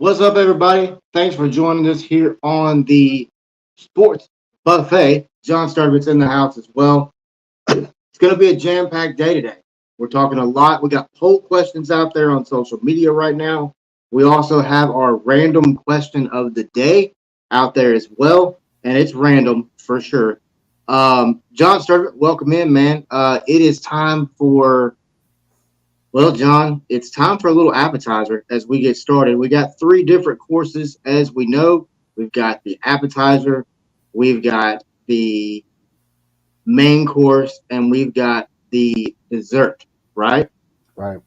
What's up, everybody? Thanks for joining us here on the Sports Buffet. John Sturdivant's in the house as well. It's going to be a jam-packed day today. We're talking a lot. We got poll questions out there on social media right now. We also have our random question of the day out there as well, and it's random for sure. John Sturdivant, welcome in, man. It is time for John, it's time for a little appetizer as we get started. We got three different courses, as we know. We've got the appetizer, we've got the main course, and we've got the dessert, right? Right.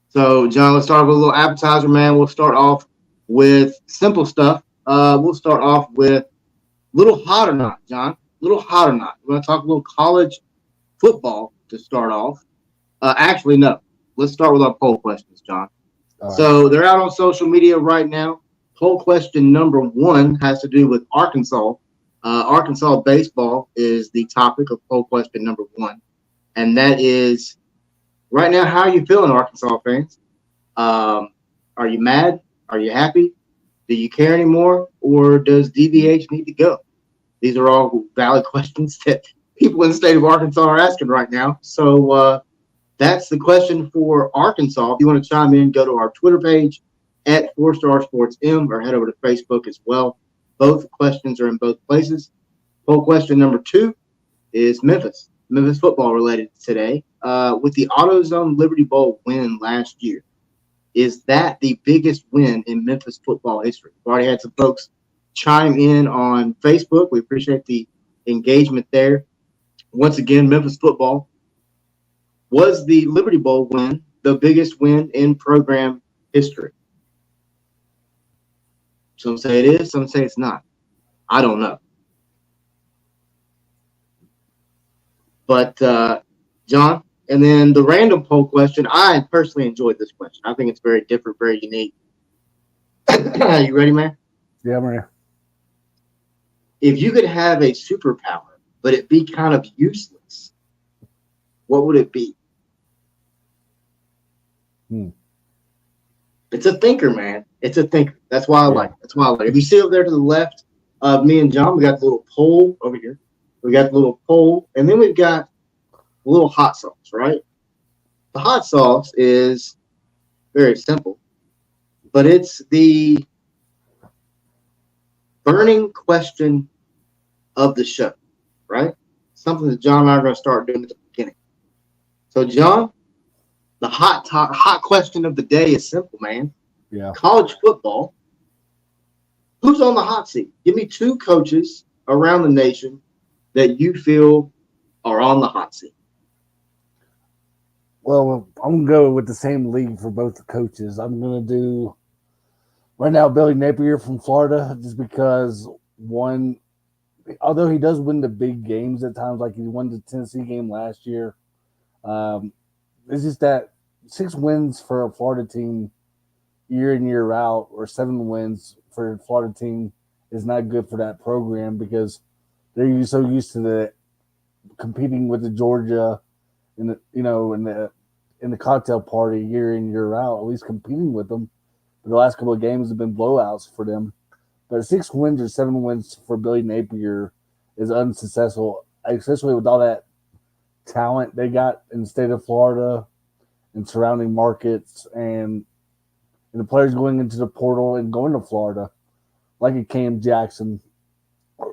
So, John, let's start with a little appetizer, man. We'll start off with simple stuff. We'll start off with little hot or not, John. Little hot or not. We're going to talk a little college football to start off. Actually, no. Let's start with our poll questions, John. All right. So they're out on social media right now. Poll question number one has to do with Arkansas. Arkansas baseball is the topic of poll question number one. And that is, right now, how are you feeling, Arkansas fans? Are you mad? Are you happy? Do you care anymore? Or does DVH need to go? These are all valid questions that people in the state of Arkansas are asking right now. So that's the question for Arkansas. If you want to chime in, go to our Twitter page at 4-Star Sports M or head over to Facebook as well. Both questions are in both places. Poll question number two is Memphis football related today. With the AutoZone Liberty Bowl win last year, is that the biggest win in Memphis football history? We've already had some folks chime in on Facebook. We appreciate the engagement there. Once again, Memphis football. Was the Liberty Bowl win the biggest win in program history? Some say it is, some say it's not. I don't know. But, John, and then the random poll question, I personally enjoyed this question. I think it's very different, very unique. You ready, man? Yeah, I'm ready. If you could have a superpower, but it be kind of useless, what would it be? It's a thinker, man. It's a thinker. That's why I like it. That's why I like it. If you see over there to the left of me and John, we got the little pole over here. We got the little pole, and then we've got a little hot sauce, right? The hot sauce is very simple, but it's the burning question of the show, right? Something that John and I are going to start doing at the beginning. So, John, the hot question of the day is simple, man. Yeah. College football. Who's on the hot seat? Give me two coaches around the nation that you feel are on the hot seat. Well, I'm going to go with the same league for both the coaches. I'm going to do right now Billy Napier from Florida, just because one, although he does win the big games at times, like he won the Tennessee game last year, it's just that 6 wins for a Florida team year in, year out, or 7 wins for a Florida team is not good for that program, because they're so used to the competing with the Georgia in the cocktail party year in, year out, at least competing with them. But the last couple of games have been blowouts for them. But 6 wins or 7 wins for Billy Napier is unsuccessful, especially with all that talent they got in the state of Florida and surrounding markets, and the players going into the portal and going to Florida, like a Cam Jackson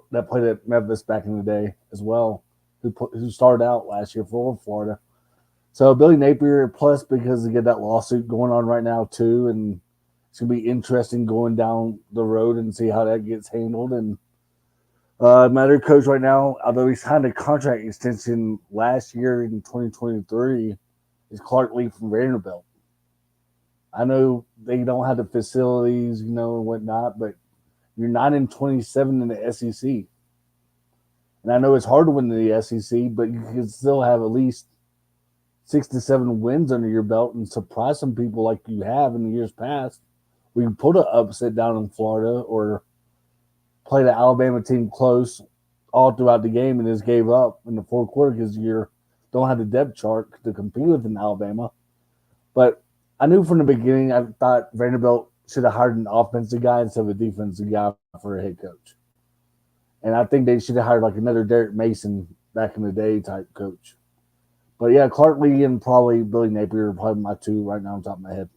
that played at Memphis back in the day as well, who started out last year for Florida. So Billy Napier, plus because they get that lawsuit going on right now too, and it's going to be interesting going down the road and see how that gets handled. And my other coach right now, although he signed a contract extension last year in 2023, is Clark Lee from Vanderbilt. I know they don't have the facilities, and whatnot, but you're 9-27 in the SEC. And I know it's hard to win in the SEC, but you can still have at least 6 to 7 wins under your belt and surprise some people like you have in the years past. We can put an upset down in Florida or play the Alabama team close all throughout the game and just gave up in the fourth quarter because you don't have the depth chart to compete with in Alabama. But I knew from the beginning, I thought Vanderbilt should have hired an offensive guy instead of a defensive guy for a head coach. And I think they should have hired like another Derek Mason back in the day type coach. But yeah, Clark Lee and probably Billy Napier are probably my two right now on top of my head.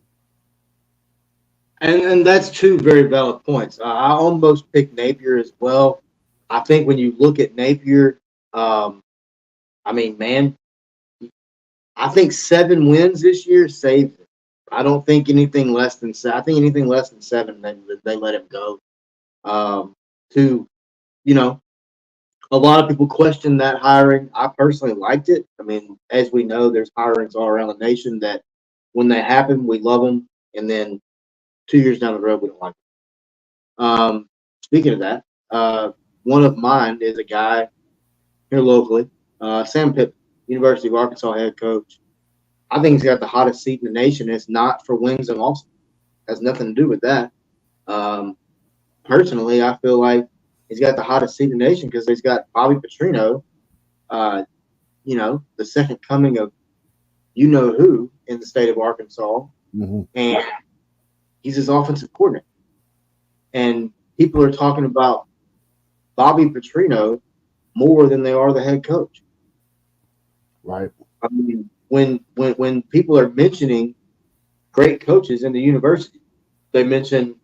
And that's two very valid points. I almost picked Napier as well. I think when you look at Napier, I mean, man, I think 7 wins this year saves him. I don't think anything less than I think anything less than 7, they let him go. To, you know, a lot of people question that hiring. I personally liked it. I mean, as we know, there's hirings all around the nation that when they happen, we love them. And then 2 years down the road, we don't like them. Speaking of that, one of mine is a guy here locally, Sam Pittman, University of Arkansas head coach. I think he's got the hottest seat in the nation. It's not for wins and losses. It has nothing to do with that. Personally, I feel like he's got the hottest seat in the nation because he's got Bobby Petrino, the second coming of you-know-who in the state of Arkansas. Mm-hmm. And he's his offensive coordinator. And people are talking about Bobby Petrino more than they are the head coach. Right. I mean, when people are mentioning great coaches in the university, they mention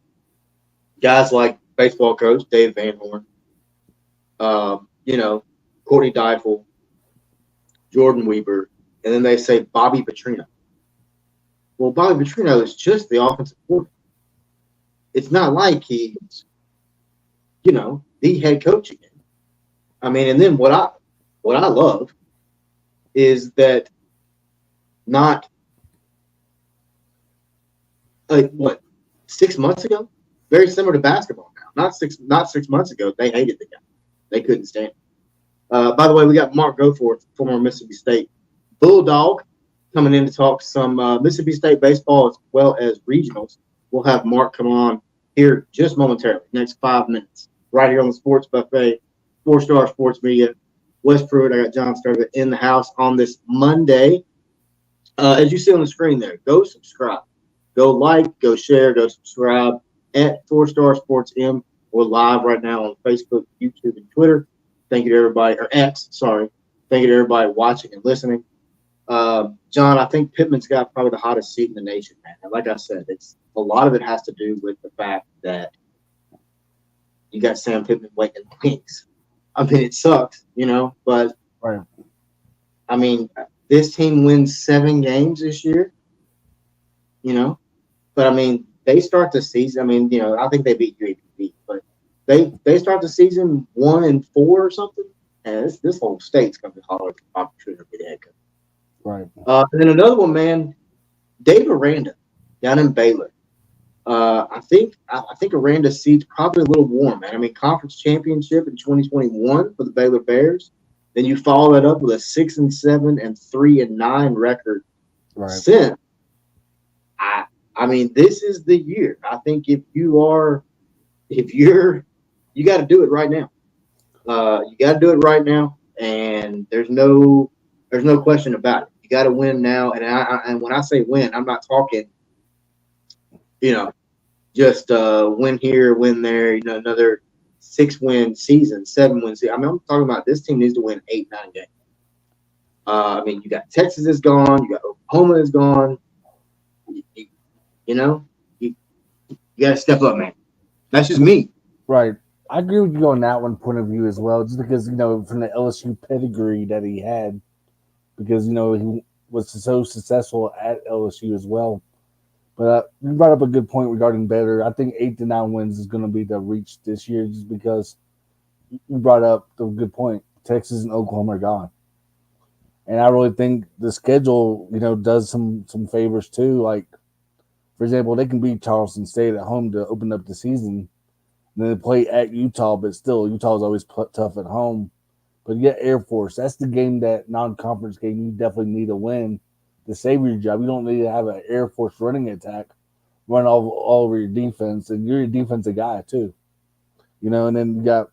guys like baseball coach Dave Van Horn, Courtney Deifel, Jordan Weaver, and then they say Bobby Petrino. Well, Bobby Petrino is just the offensive coordinator. It's not like he's, the head coach again. I mean, and then what I love is that not 6 months ago, very similar to basketball now. Not 6 months ago, they hated the guy. They couldn't stand him. By the way, we got Mark Goforth, former Mississippi State Bulldog, coming in to talk some Mississippi State baseball as well as regionals. We'll have Mark come on here just momentarily, next 5 minutes, right here on the Sports Buffet, 4-Star Sports Media, West Pruitt. I got John Sturgill in the house on this Monday. As you see on the screen there, go subscribe. Go like, go share, go subscribe at 4-Star Sports M. We're live right now on Facebook, YouTube, and Twitter. Thank you to everybody, or X, sorry. Thank you to everybody watching and listening. John, I think Pittman's got probably the hottest seat in the nation, man. And like I said, it's a lot of it has to do with the fact that you got Sam Pittman waiting in the wings. I mean, it sucks, but right. I mean, this team wins 7 games this year, but I mean, they start the season. I mean, I think they beat UAPB, but they start the season 1-4 or something, and this whole state's going to be hollering for Bob Petrino to be the head coach. Right. And then another one, man, Dave Aranda down in Baylor. I think Aranda's seat's probably a little warm, man. I mean, conference championship in 2021 for the Baylor Bears. Then you follow that up with a 6-7 and 3-9 record. Right. Since I mean, this is the year. I think you got to do it right now. You got to do it right now, and there's no question about it. You got to win now, and when I say win, I'm not talking, just win here, win there. Another 6-win season, 7-win season. I mean, I'm talking about this team needs to win 8-9 games. I mean, you got Texas is gone, you got Oklahoma is gone. You got to step up, man. That's just me. Right. I agree with you on that one point of view as well, just because, from the LSU pedigree that he had, because, he was so successful at LSU as well. But you brought up a good point regarding Baylor. I think 8-9 wins is going to be the reach this year, just because you brought up the good point. Texas and Oklahoma are gone. And I really think the schedule, does some favors too. Like, for example, they can beat Charleston State at home to open up the season. And then they play at Utah, but still, Utah's always tough at home. But you get Air Force. That's the game, that non-conference game, you definitely need to win to save your job. You don't need to have an Air Force running attack run all over your defense, and you're a defensive guy too. And then you got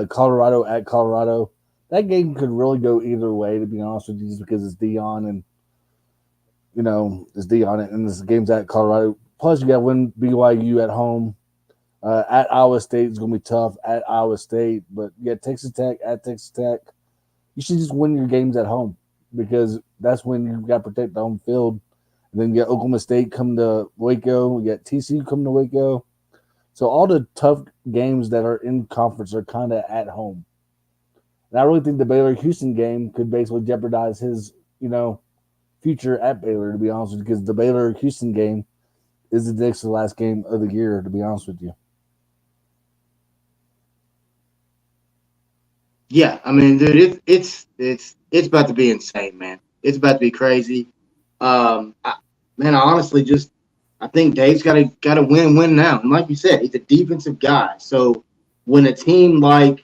Colorado at Colorado. That game could really go either way, to be honest with you, just because it's Deion and it's Deion, and this game's at Colorado. Plus, you got to win BYU at home. At Iowa State is going to be tough at Iowa State, but you got Texas Tech at Texas Tech. You should just win your games at home because that's when you got to protect the home field. And then you got Oklahoma State come to Waco. You got TCU coming to Waco. So all the tough games that are in conference are kind of at home. And I really think the Baylor-Houston game could basically jeopardize his, future at Baylor, to be honest with you, because the Baylor-Houston game is the next to the last game of the year, to be honest with you. Yeah, I mean, dude, it's about to be insane, man. It's about to be crazy. I honestly I think Dave's got to win now. And like you said, he's a defensive guy. So when a team when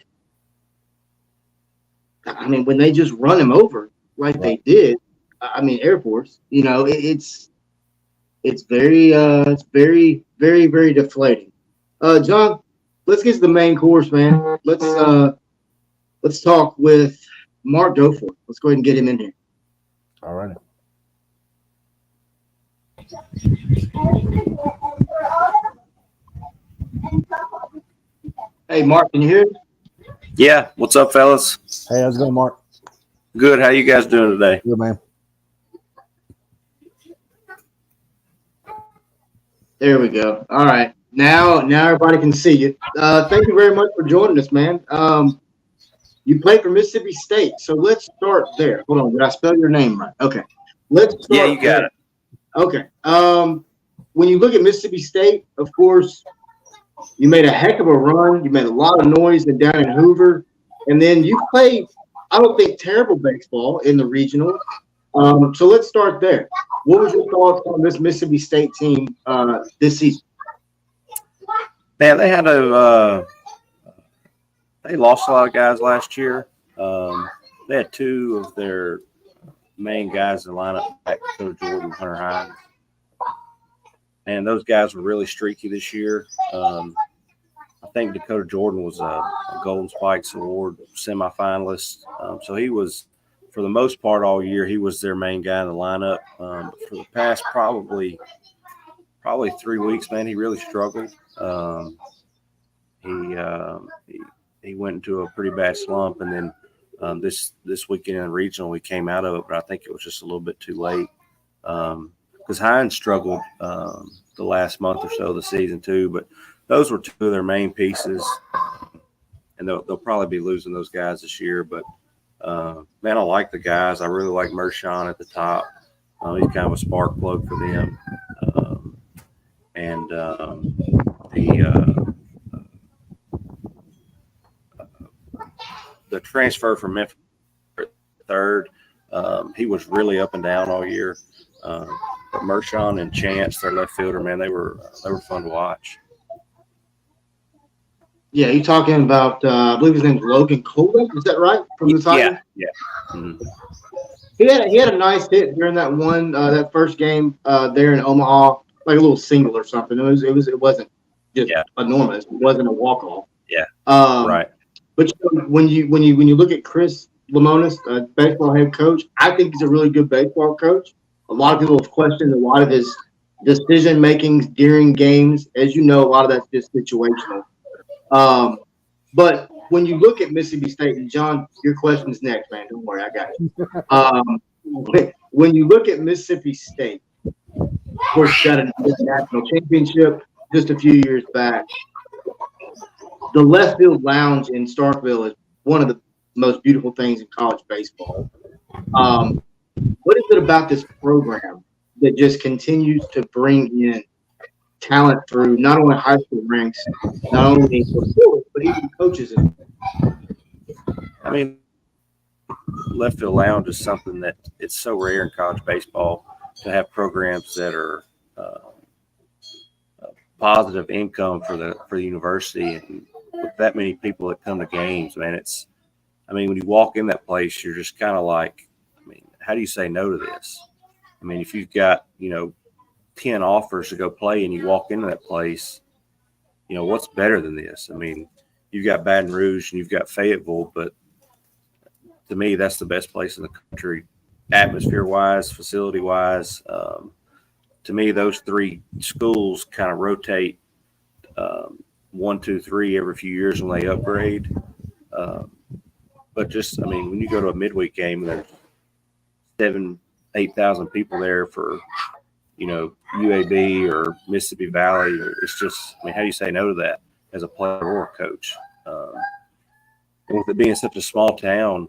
they just run him over like they did, Air Force, it's very, very, very deflating. John, let's get to the main course, man. Let's talk with Mark Goforth. Let's go ahead and get him in here. All right. Hey, Mark, can you hear me? Yeah. What's up, fellas? Hey, how's it going, Mark? Good. How you guys doing today? Good, man. There we go. All right. Now everybody can see you. Thank you very much for joining us, man. You played for Mississippi State, so let's start there. Hold on, did I spell your name right? Okay. Let's start. Yeah, you got it. Okay. When you look at Mississippi State, of course, you made a heck of a run. You made a lot of noise down in Hoover. And then you played, I don't think, terrible baseball in the regional. So let's start there. What was your thoughts on this Mississippi State team this season? Man, they lost a lot of guys last year. They had two of their main guys in the lineup, back Dakota Jordan and Hunter Hines. And those guys were really streaky this year. I think Dakota Jordan was a Golden Spikes Award semifinalist. So he was, for the most part all year, he was their main guy in the lineup. But for the past probably 3 weeks, man, he really struggled. He went into a pretty bad slump, and then this weekend in the regional, we came out of it, but I think it was just a little bit too late because Hines struggled the last month or so of the season too. But those were two of their main pieces, and they'll probably be losing those guys this year. But man, I like the guys. I really like Mershon at the top. He's kind of a spark plug for them, the transfer from Memphis third, he was really up and down all year. But Mershon and Chance, their left fielder, man, they were fun to watch. Yeah, you're talking about, I believe his name's Logan Colvin. Is that right? From the Tigers? Yeah. Mm-hmm. He had a nice hit during that first game there in Omaha, like a little single or something. It wasn't just enormous. It wasn't a walk off. Yeah. Right. But when you look at Chris Lemonis, baseball head coach, I think he's a really good baseball coach. A lot of people have questioned a lot of his decision makings during games. As you know, a lot of that's just situational. But when you look at Mississippi State, and John, your question's next, man. Don't worry, I got it. When you look at Mississippi State, of course, got a national championship just a few years back. The left field lounge in Starkville is one of the most beautiful things in college baseball. What is it about this program that just continues to bring in talent through not only high school ranks, not only for but even coaches? I mean, left field lounge is something that it's so rare in college baseball to have programs that are positive income for the university, and with that many people that come to games, man, when you walk in that place, you're just kind of like, how do you say no to this? If you've got 10 offers to go play and you walk into that place, what's better than this? You've got Baton Rouge and you've got Fayetteville, but to me, that's the best place in the country, atmosphere-wise, facility-wise. to me, those three schools kind of rotate 1, 2, 3 every few years when they upgrade. But just, I mean, when you go to a midweek game, there's 8,000 people there for, UAB or Mississippi Valley. It's just, I mean, how do you say no to that as a player or a coach? And with it being such a small town,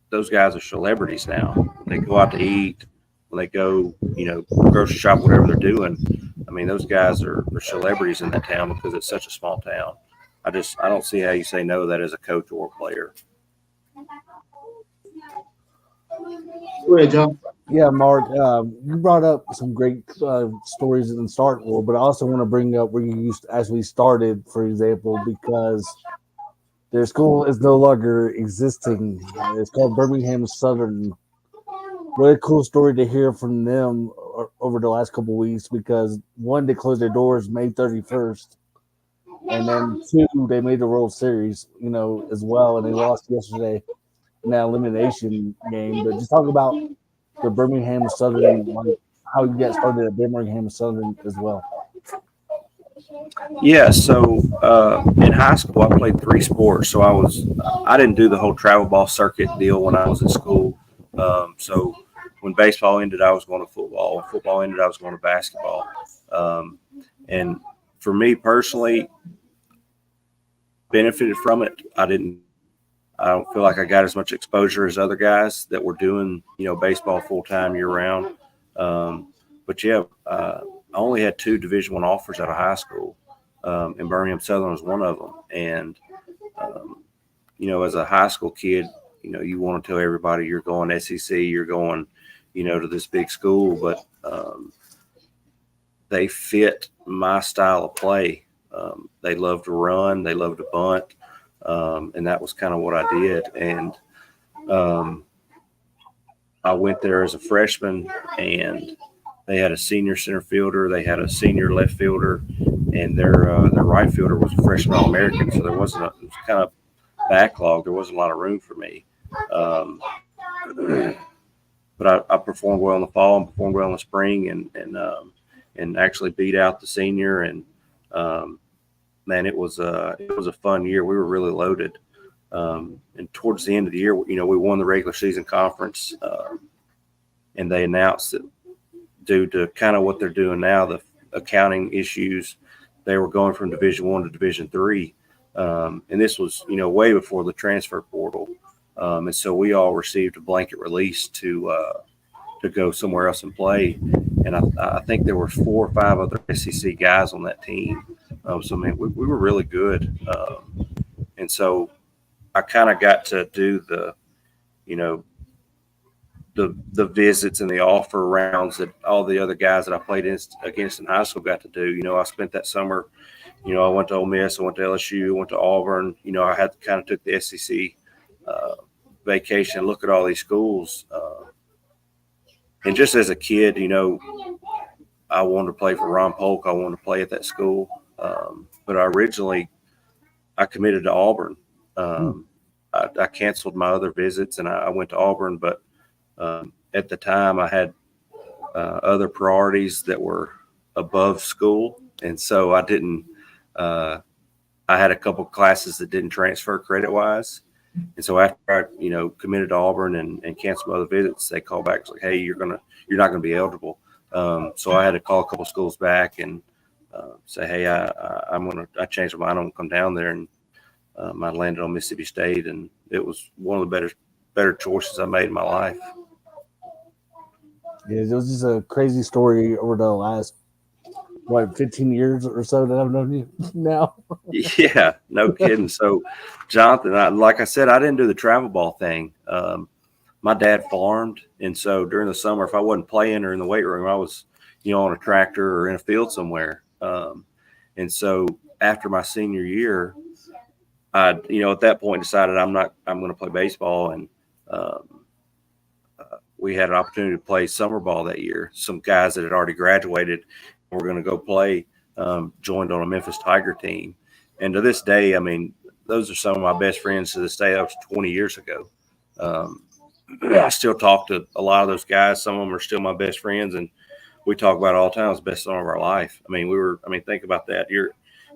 those guys are celebrities now. They go out to eat, when they go, grocery shop, whatever they're doing. I mean, those guys are celebrities in that town because it's such a small town. I don't see how you say no to that as a coach or a player. Go ahead, John. Yeah, Mark, you brought up some great stories in the start, but I also want to bring up where you used as we started, for example, because their school is no longer existing. It's called Birmingham Southern. What a cool story to hear from them over the last couple of weeks, because one, they closed their doors May 31st, and then two, they made the World Series, as well, and they lost yesterday in that elimination game. But just talk about the Birmingham Southern, like how you got started at Birmingham Southern as well. Yeah, so in high school, I played 3 sports. So I didn't do the whole travel ball circuit deal when I was in school. So when baseball ended, I was going to football. When football ended, I was going to basketball. And for me personally, benefited from it. I don't feel like I got as much exposure as other guys that were doing, baseball full time year round. But yeah, I only had 2 Division I offers out of high school, and Birmingham Southern was one of them. And as a high school kid, you want to tell everybody you're going SEC, you're going, to this big school, but they fit my style of play. They love to run, they love to bunt. And that was kind of what I did. And I went there as a freshman, and they had a senior center fielder, they had a senior left fielder, and their right fielder was a freshman All-American. So it was kind of backlogged. There wasn't a lot of room for me. But I performed well in the fall and performed well in the spring, and actually beat out the senior. And man, it was a fun year. We were really loaded. And towards the end of the year, we won the regular season conference, and they announced that due to kind of what they're doing now, the accounting issues, they were going from Division I to Division III. And this was, way before the transfer portal. And so we all received a blanket release to go somewhere else and play. And I think there were 4 or 5 other SEC guys on that team. So, man, we were really good. And so I kind of got to do the visits and the offer rounds that all the other guys that I played against in high school got to do. I spent that summer, I went to Ole Miss, I went to LSU, went to Auburn. I had kind of took the SEC vacation and look at all these schools. And just as a kid, I wanted to play for Ron Polk. I wanted to play at that school. But I committed to Auburn. I canceled my other visits and I went to Auburn, but at the time I had other priorities that were above school. And so I didn't, I had a couple classes that didn't transfer credit wise. And so after I, committed to Auburn and canceled my other visits, they called back like, hey, you're not going to be eligible. So I had to call a couple schools back and say, hey, I changed my mind. I'm going to come down there. And I landed on Mississippi State, and it was one of the better choices I made in my life. Yeah, it was just a crazy story over the last 15 years or so that I've known you now. Yeah, no kidding. So, Jonathan, like I said, I didn't do the travel ball thing. My dad farmed, and so during the summer, if I wasn't playing or in the weight room, I was, on a tractor or in a field somewhere. And so after my senior year, I, at that point decided I'm going to play baseball, and we had an opportunity to play summer ball that year. Some guys that had already graduated were going to go play, joined on a Memphis Tiger team. And to this day, I mean, those are some of my best friends to this day. That was 20 years ago. I still talk to a lot of those guys. Some of them are still my best friends, and we talk about it all the time. It's the best summer of our life. I mean, think about that. You're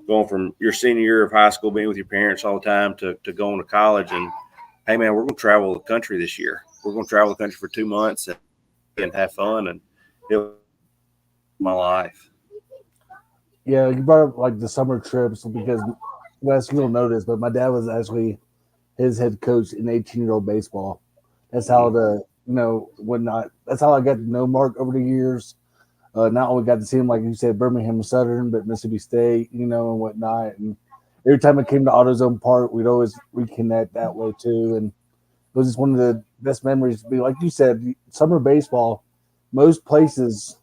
going from your senior year of high school, being with your parents all the time, to going to college. And, hey, man, we're going to travel the country this year. We're going to travel the country for 2 months and have fun. And it was my life. Yeah, you brought up like the summer trips because, Wes, you don't know this, but my dad was actually his head coach in 18-year-old baseball. That's how whatnot. That's how I got to know Mark over the years. Not only got to see him, like you said, Birmingham and Southern, but Mississippi State, and whatnot. And every time I came to AutoZone Park, we'd always reconnect that way too. And it was just one of the best memories to be, like you said, summer baseball. Most places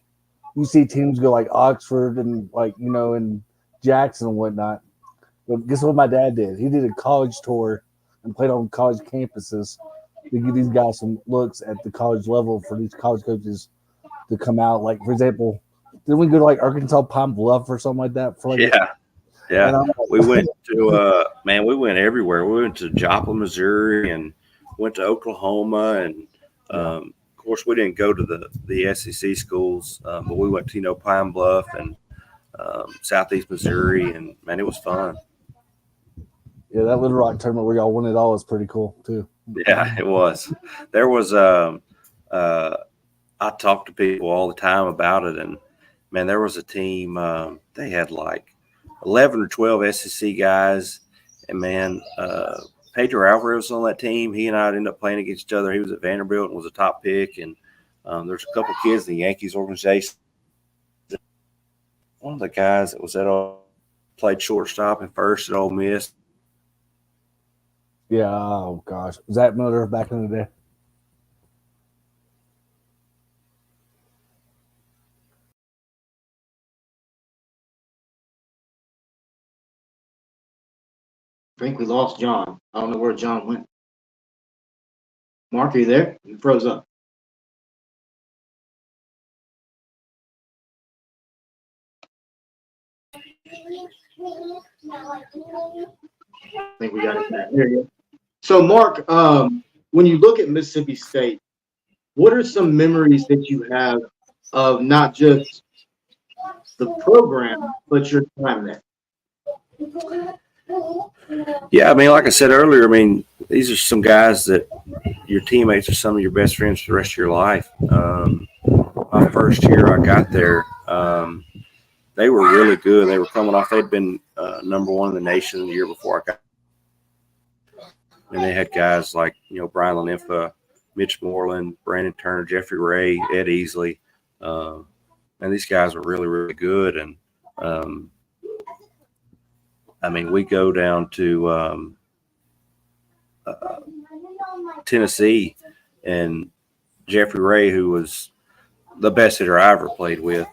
you see teams go like Oxford and and Jackson and whatnot. But guess what my dad did? He did a college tour and played on college campuses to give these guys some looks at the college level for these college coaches to come out. Like, for example, didn't we go to like Arkansas Pine Bluff or something like that? Yeah. We went to we went everywhere. We went to Joplin, Missouri, and went to Oklahoma, and of course we didn't go to the SEC schools, but we went to Pine Bluff and Southeast Missouri, and man, it was fun. Yeah, that Little Rock tournament where y'all won it all was pretty cool too. Yeah, it was. There was I talk to people all the time about it, and man, there was a team. They had like 11 or 12 SEC guys, and man, Pedro Alvarez was on that team. He and I ended up playing against each other. He was at Vanderbilt and was a top pick, and there's a couple kids in the Yankees organization. One of the guys that was played shortstop and first at Ole Miss. Yeah, oh gosh, Zach Miller back in the day. I think we lost John. I don't know where John went. Mark, are you there? You froze up. I think we got it back. There you go. So, Mark, when you look at Mississippi State, what are some memories that you have of not just the program, but your time there? Yeah, I mean, like I said earlier, I mean, these are some guys that your teammates are some of your best friends for the rest of your life. My first year I got there, they were really good. They were coming off. They'd been number one in the nation the year before I got. And they had guys like, Brian Laninfa, Mitch Moreland, Brandon Turner, Jeffrey Ray, Ed Easley. And these guys were really, really good. And, I mean, we go down to Tennessee, and Jeffrey Ray, who was the best hitter I ever played with,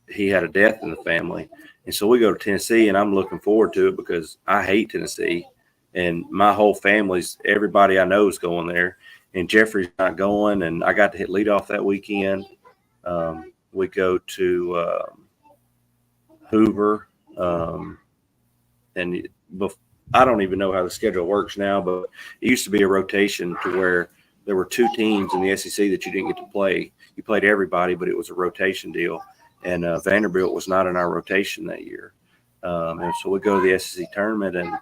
he had a death in the family. And so we go to Tennessee, and I'm looking forward to it because I hate Tennessee. And my whole family's, everybody I know is going there. And Jeffrey's not going, and I got to hit leadoff that weekend. We go to Hoover. And I don't even know how the schedule works now, but it used to be a rotation to where there were two teams in the SEC that you didn't get to play. You played everybody, but it was a rotation deal. And Vanderbilt was not in our rotation that year. And so we go to the SEC tournament, and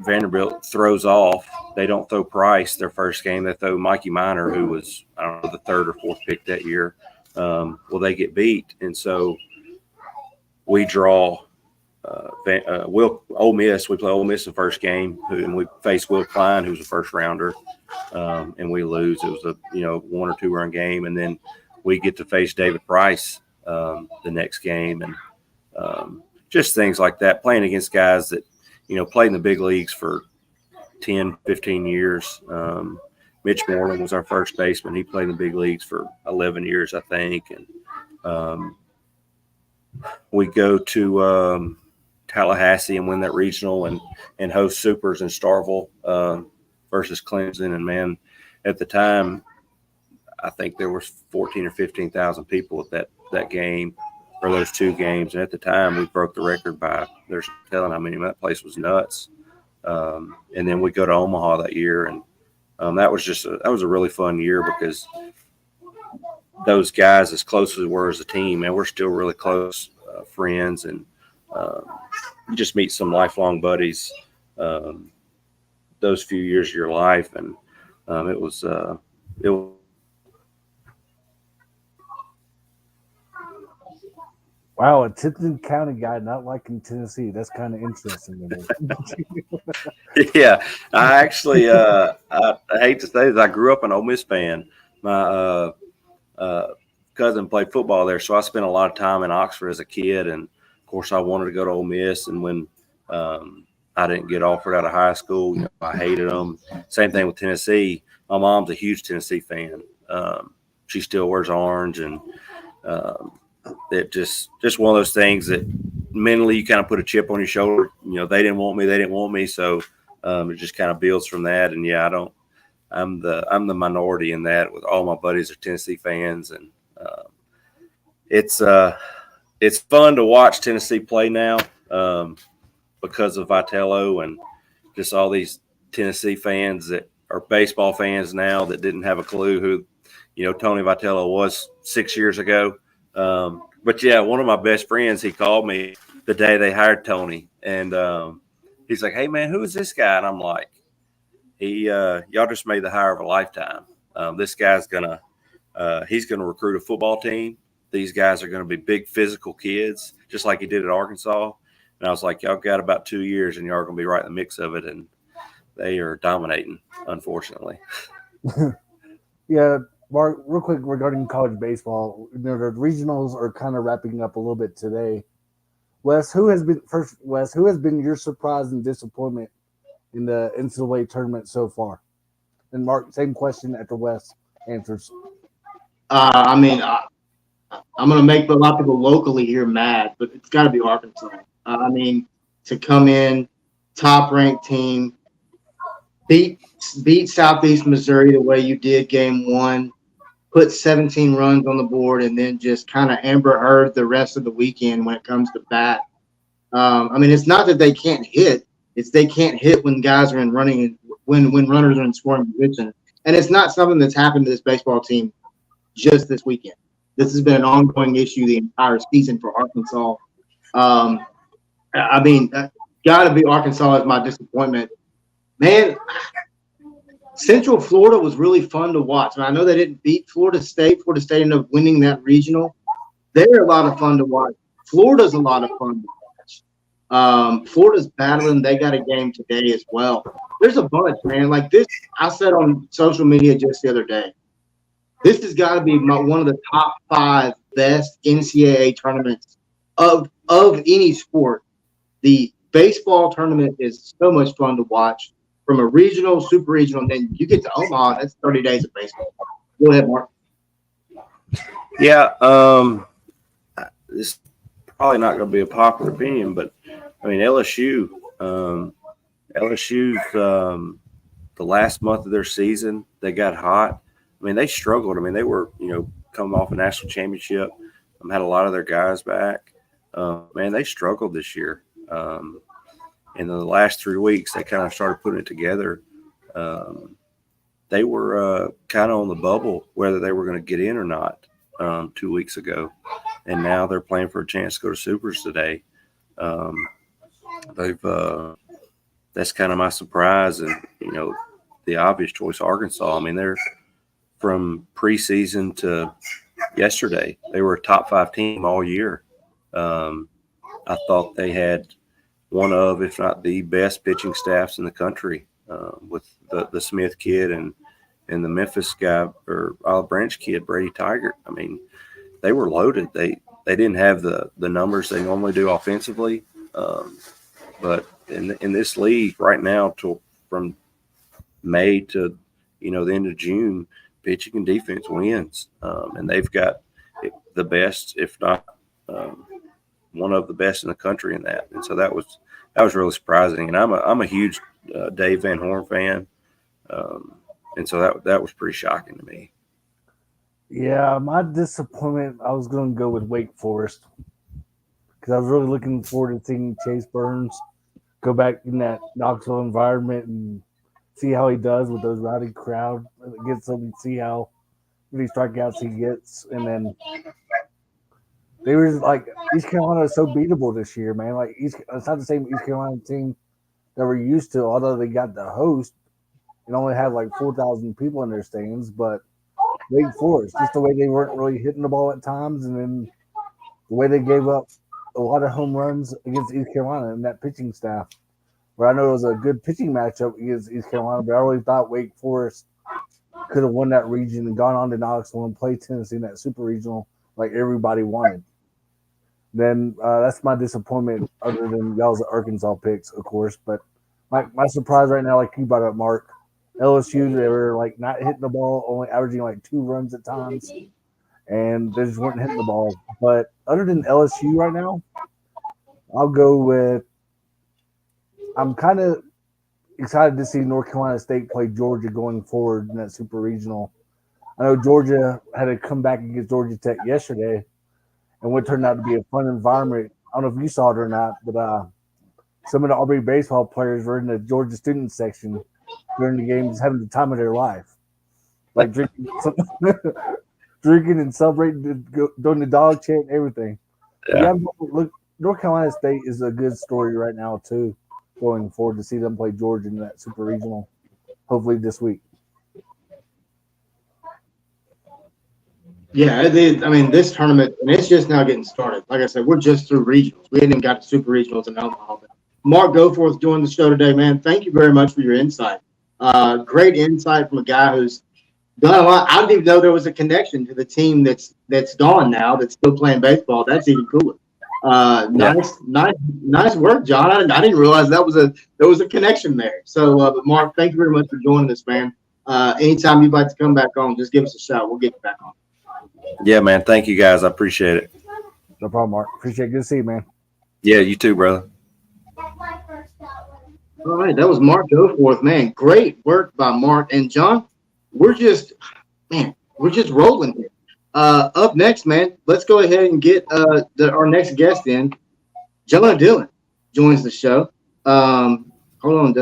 Vanderbilt throws off. They don't throw Price their first game. They throw Mikey Minor, who was, I don't know, the third or fourth pick that year. Well, they get beat. And so we draw Ole Miss. We play Ole Miss in the first game, and we face Will Klein, who's a first rounder, and we lose. It was a 1 or 2 run game, and then we get to face David Price the next game, and just things like that. Playing against guys that played in the big leagues for 10, 15 years. Mitch Moreland was our first baseman. He played in the big leagues for 11 years, I think, and we go to Tallahassee and win that regional and host Supers in Starkville versus Clemson. And, man, at the time, I think there was 14 or 15,000 people at that game or those two games. And at the time, we broke the record by, there's telling how many, that place was nuts. And then we go to Omaha that year, and that was a really fun year because those guys, as close as we were as a team, and we're still really close friends, and you just meet some lifelong buddies those few years of your life, and it was. Wow, a Tipton County guy not liking Tennessee. That's kind of interesting to me. Yeah, I actually, I hate to say this, I grew up an Ole Miss fan. My cousin played football there, so I spent a lot of time in Oxford as a kid. And of course, I wanted to go to Ole Miss. And when I didn't get offered out of high school, I hated them. Same thing with Tennessee. My mom's a huge Tennessee fan. She still wears orange, and it just one of those things that mentally you kind of put a chip on your shoulder. They didn't want me, so it just kind of builds from that. And yeah, I'm the minority in that. With all my buddies are Tennessee fans, and it's fun to watch Tennessee play now because of Vitello and just all these Tennessee fans that are baseball fans now that didn't have a clue who Tony Vitello was 6 years ago. But yeah, one of my best friends, he called me the day they hired Tony, and he's like, "Hey man, who is this guy?" And I'm like, y'all just made the hire of a lifetime. This guy's he's gonna recruit a football team. These guys are gonna be big physical kids, just like he did at Arkansas. And I was like, y'all got about 2 years, and y'all are gonna be right in the mix of it. And they are dominating, unfortunately. Yeah. Mark, real quick regarding college baseball, the regionals are kind of wrapping up a little bit today. Wes, who has been your surprise and disappointment in the NCAA tournament so far? And Mark, same question after Wes answers. I'm going to make a lot of people locally here mad, but it's got to be Arkansas. To come in, top-ranked team, beat Southeast Missouri the way you did game one, put 17 runs on the board, and then just kind of Amber Heard the rest of the weekend when it comes to bat. It's not that they can't hit; it's they can't hit when guys are in running, when runners are in scoring position. And it's not something that's happened to this baseball team just this weekend. This has been an ongoing issue the entire season for Arkansas. Got to be Arkansas as my disappointment, man. Central Florida was really fun to watch. I know they didn't beat Florida State. Florida State ended up winning that regional. They're a lot of fun to watch. Florida's a lot of fun to watch. Florida's battling. They got a game today as well. There's a bunch, man. Like this, I said on social media just the other day, this has got to be one of the top 5 best NCAA tournaments of any sport. The baseball tournament is so much fun to watch. From a regional, super regional, and then you get to Omaha, that's 30 days of baseball. Go ahead, Mark. Yeah, this is probably not going to be a popular opinion, but LSU's the last month of their season, they got hot. They struggled. They were, coming off a national championship, had a lot of their guys back. They struggled this year. In the last 3 weeks, they kind of started putting it together. They were kind of on the bubble whether they were going to get in or not 2 weeks ago, and now they're playing for a chance to go to Supers today. That's kind of my surprise, and the obvious choice, Arkansas. They're from preseason to yesterday, they were a top 5 team all year. I thought they had one of, if not the best pitching staffs in the country, with the Smith kid and the Memphis guy, or Olive Branch kid, Brady Tiger. They were loaded. They didn't have the numbers they normally do offensively, but in this league right now, from May to the end of June, pitching and defense wins, and they've got the best, if not one of the best in the country in that. And so that was really surprising. And I'm a huge Dave Van Horn fan, and so that was pretty shocking to me. Yeah, my disappointment, I was going to go with Wake Forest because I was really looking forward to seeing Chase Burns go back in that Knoxville environment and see how he does with those rowdy crowd. Get some see how many strikeouts he gets, and then they were like East Carolina is so beatable this year, man. Like it's not the same East Carolina team that we're used to. Although they got the host and only had like 4,000 people in their stands, but Wake Forest, just the way they weren't really hitting the ball at times, and then the way they gave up a lot of home runs against East Carolina and that pitching staff. Where I know it was a good pitching matchup against East Carolina, but I really thought Wake Forest could have won that region and gone on to Knoxville and played Tennessee in that super regional like everybody wanted. Then that's my disappointment, other than y'all's Arkansas picks, of course. But my surprise right now, like you brought up, Mark, LSU, they were like not hitting the ball, only averaging like 2 runs at times, and they just weren't hitting the ball. But other than LSU right now, I'll go with. I'm kind of excited to see North Carolina State play Georgia going forward in that super regional. I know Georgia had to come back against Georgia Tech yesterday, and what turned out to be a fun environment. I don't know if you saw it or not, but some of the Aubrey baseball players were in the Georgia student section during the game, just having the time of their life, like drinking and celebrating, doing the dog chant and everything. Yeah. Look, North Carolina State is a good story right now too, going forward to see them play Georgia in that super regional, hopefully this week. Yeah, I mean, this tournament, and it's just now getting started. Like I said, we're just through regionals. We haven't even got to super regionals in Omaha. Mark Goforth joined the show today, man. Thank you very much for your insight. Great insight from a guy who's done a lot. I didn't even know there was a connection to the team that's gone now, that's still playing baseball. That's even cooler. Nice work, John. I didn't realize there was a connection there. So, but Mark, thank you very much for joining us, man. Anytime you'd like to come back on, just give us a shout. We'll get you back on. Yeah, man. Thank you, guys. I appreciate it. No problem, Mark. Appreciate it. Good to see you, man. Yeah, you too, brother. All right, that was Mark Goforth, man. Great work by Mark and John. We're just rolling here. Up next, man, let's go ahead and get our next guest in. Jonah Dillon joins the show. Hold on,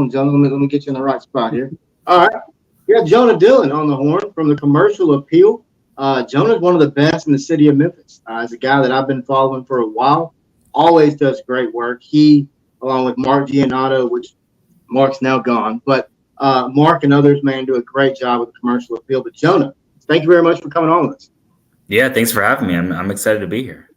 Jonah. Let me get you in the right spot here. All right, we got Jonah Dillon on the horn from the Commercial Appeal. Jonah's one of the best in the city of Memphis. He's a guy that I've been following for a while. Always does great work. He, along with Mark Giannotto, which Mark's now gone, but Mark and others, man, do a great job with the Commercial Appeal. But Jonah, thank you very much for coming on with us. Yeah, thanks for having me. I'm excited to be here.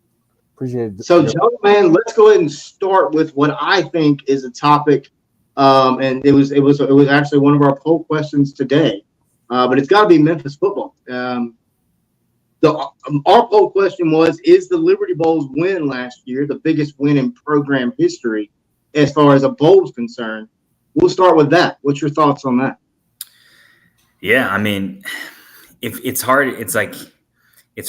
Appreciate it. So, Jonah, man, let's go ahead and start with what I think is a topic, and it was actually one of our poll questions today, but it's got to be Memphis football. Our poll question was: is the Liberty Bowl's win last year the biggest win in program history as far as a bowl is concerned? We'll start with that. What's your thoughts on that? Yeah, I mean, if it's hard, it's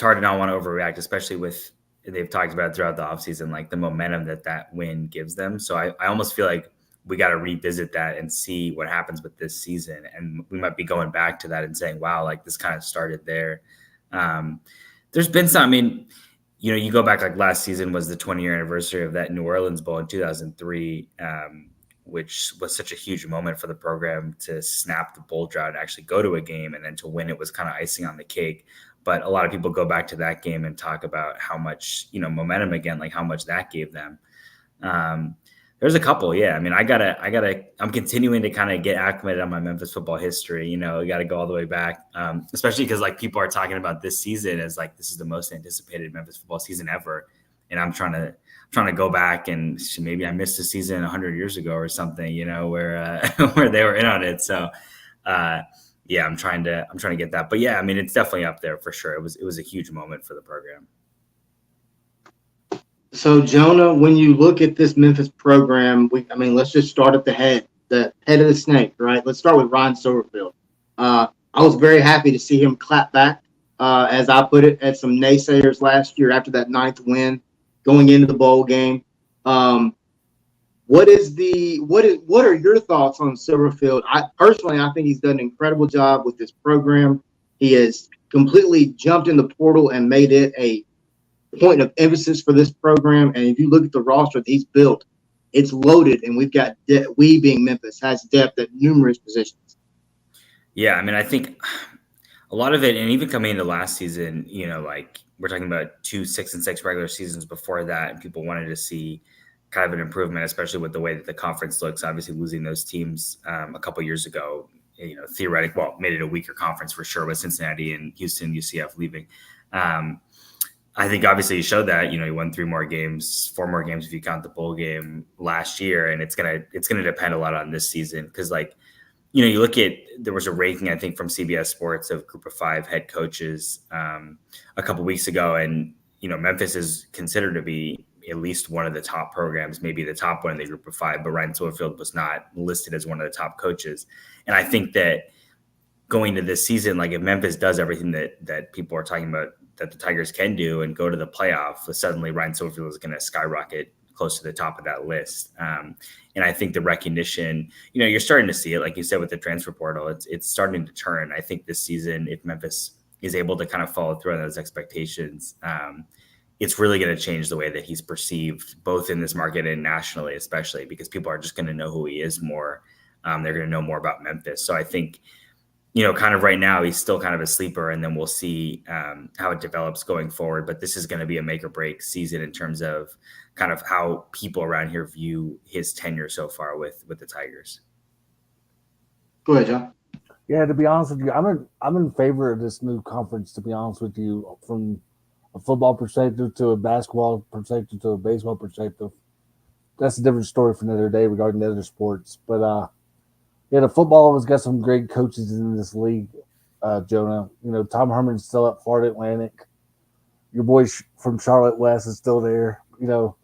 hard to not want to overreact, especially with they've talked about it throughout the offseason, like the momentum that win gives them. So I almost feel like we got to revisit that and see what happens with this season. And we might be going back to that and saying, wow, like this kind of started there. There's been some, I mean, you know, you go back, like last season was the 20-year anniversary of that New Orleans Bowl in 2003, which was such a huge moment for the program to snap the bowl drought and actually go to a game, and then to win it was kind of icing on the cake. But a lot of people go back to that game and talk about how much, you know, momentum again, like how much that gave them. There's a couple. Yeah. I mean, I'm continuing to kind of get acclimated on my Memphis football history. You know, you got to go all the way back, especially because like people are talking about this season as like, this is the most anticipated Memphis football season ever. And I'm trying to go back and maybe I missed a season 100 years ago or something, you know, where they were in on it. So, yeah, I'm trying to get that, but yeah, I mean, it's definitely up there for sure. It was a huge moment for the program. So, Jonah, when you look at this Memphis program, let's just start at the head of the snake, right? Let's start with Ryan Silverfield. I was very happy to see him clap back, as I put it, at some naysayers last year after that 9th win going into the bowl game. What are your thoughts on Silverfield? I think he's done an incredible job with this program. He has completely jumped in the portal and made it a point of emphasis for this program. And if you look at the roster that he's built, it's loaded, and we've got we being Memphis has depth at numerous positions. Yeah, I mean, I think a lot of it, and even coming into last season, like we're talking about 2 6-6 regular seasons before that, and people wanted to see kind of an improvement, especially with the way that the conference looks. Obviously, losing those teams a couple years ago, theoretically, made it a weaker conference for sure with Cincinnati and Houston, UCF leaving. I think obviously you showed that, you won 4 more games if you count the bowl game last year, and it's gonna depend a lot on this season because you look at, there was a ranking, I think, from CBS Sports of Group of 5 head coaches a couple weeks ago. And, Memphis is considered to be at least one of the top programs, maybe the top one in the Group of 5, but Ryan Silverfield was not listed as one of the top coaches. And I think that going to this season, like if Memphis does everything that people are talking about that the Tigers can do and go to the playoff, suddenly Ryan Silverfield is going to skyrocket close to the top of that list. And I think the recognition, you're starting to see it, like you said, with the transfer portal, it's starting to turn. I think this season, if Memphis is able to kind of follow through on those expectations, it's really going to change the way that he's perceived both in this market and nationally, especially because people are just going to know who he is more. They're going to know more about Memphis. So I think, kind of right now, he's still kind of a sleeper, and then we'll see how it develops going forward. But this is going to be a make or break season in terms of kind of how people around here view his tenure so far with the Tigers. Go ahead, John. Yeah, to be honest with you, I'm in favor of this new conference, to be honest with you, from a football perspective to a basketball perspective to a baseball perspective. That's a different story for another day regarding the other sports. But the football has got some great coaches in this league, Jonah. Tom Herman's still at Florida Atlantic. Your boy from Charlotte West is still there. He'll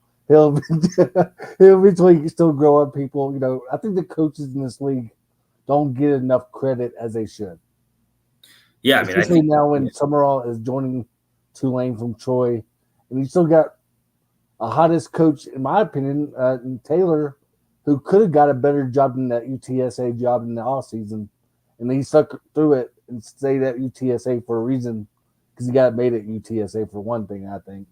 eventually still grow up people. I think the coaches in this league don't get enough credit as they should. Yeah, I mean, especially now when Summerall is joining Tulane from Troy, and you still got a hottest coach, in my opinion, in Taylor, who could have got a better job than that UTSA job in the offseason. And he stuck through it and stayed at UTSA for a reason, because he got made at UTSA for one thing, I think.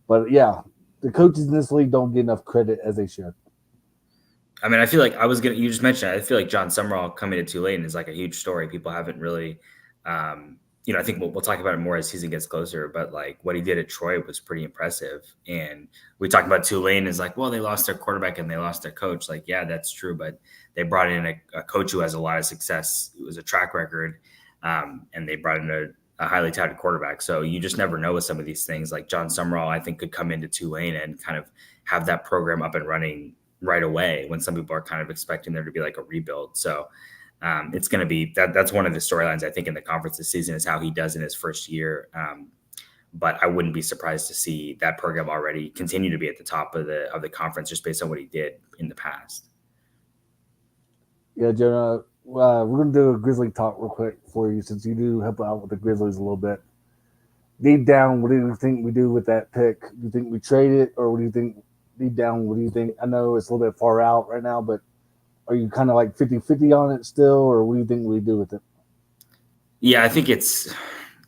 But yeah, the coaches in this league don't get enough credit as they should. I mean, I feel like you just mentioned it. I feel like John Summerall coming to Tulane is like a huge story. People haven't really, I think we'll talk about it more as season gets closer, but like what he did at Troy was pretty impressive. And we talk about Tulane is like, well, they lost their quarterback and they lost their coach. Like, yeah, that's true. But they brought in a coach who has a lot of success. It was a track record. And they brought in a highly touted quarterback. So you just never know with some of these things. Like John Summerall, I think, could come into Tulane and kind of have that program up and running right away when some people are kind of expecting there to be like a rebuild. So it's going to be that's one of the storylines, I think, in the conference this season is how he does in his first year. But I wouldn't be surprised to see that program already continue to be at the top of the conference just based on what he did in the past. Yeah, Jonah, we're going to do a Grizzly talk real quick for you since you do help out with the Grizzlies a little bit. Deep down, what do you think we do with that pick? Do you think we trade it, or what do you think deep down, what do you think? I know it's a little bit far out right now, but are you kind of like 50-50 on it still, or what do you think we do with it? Yeah, I think it's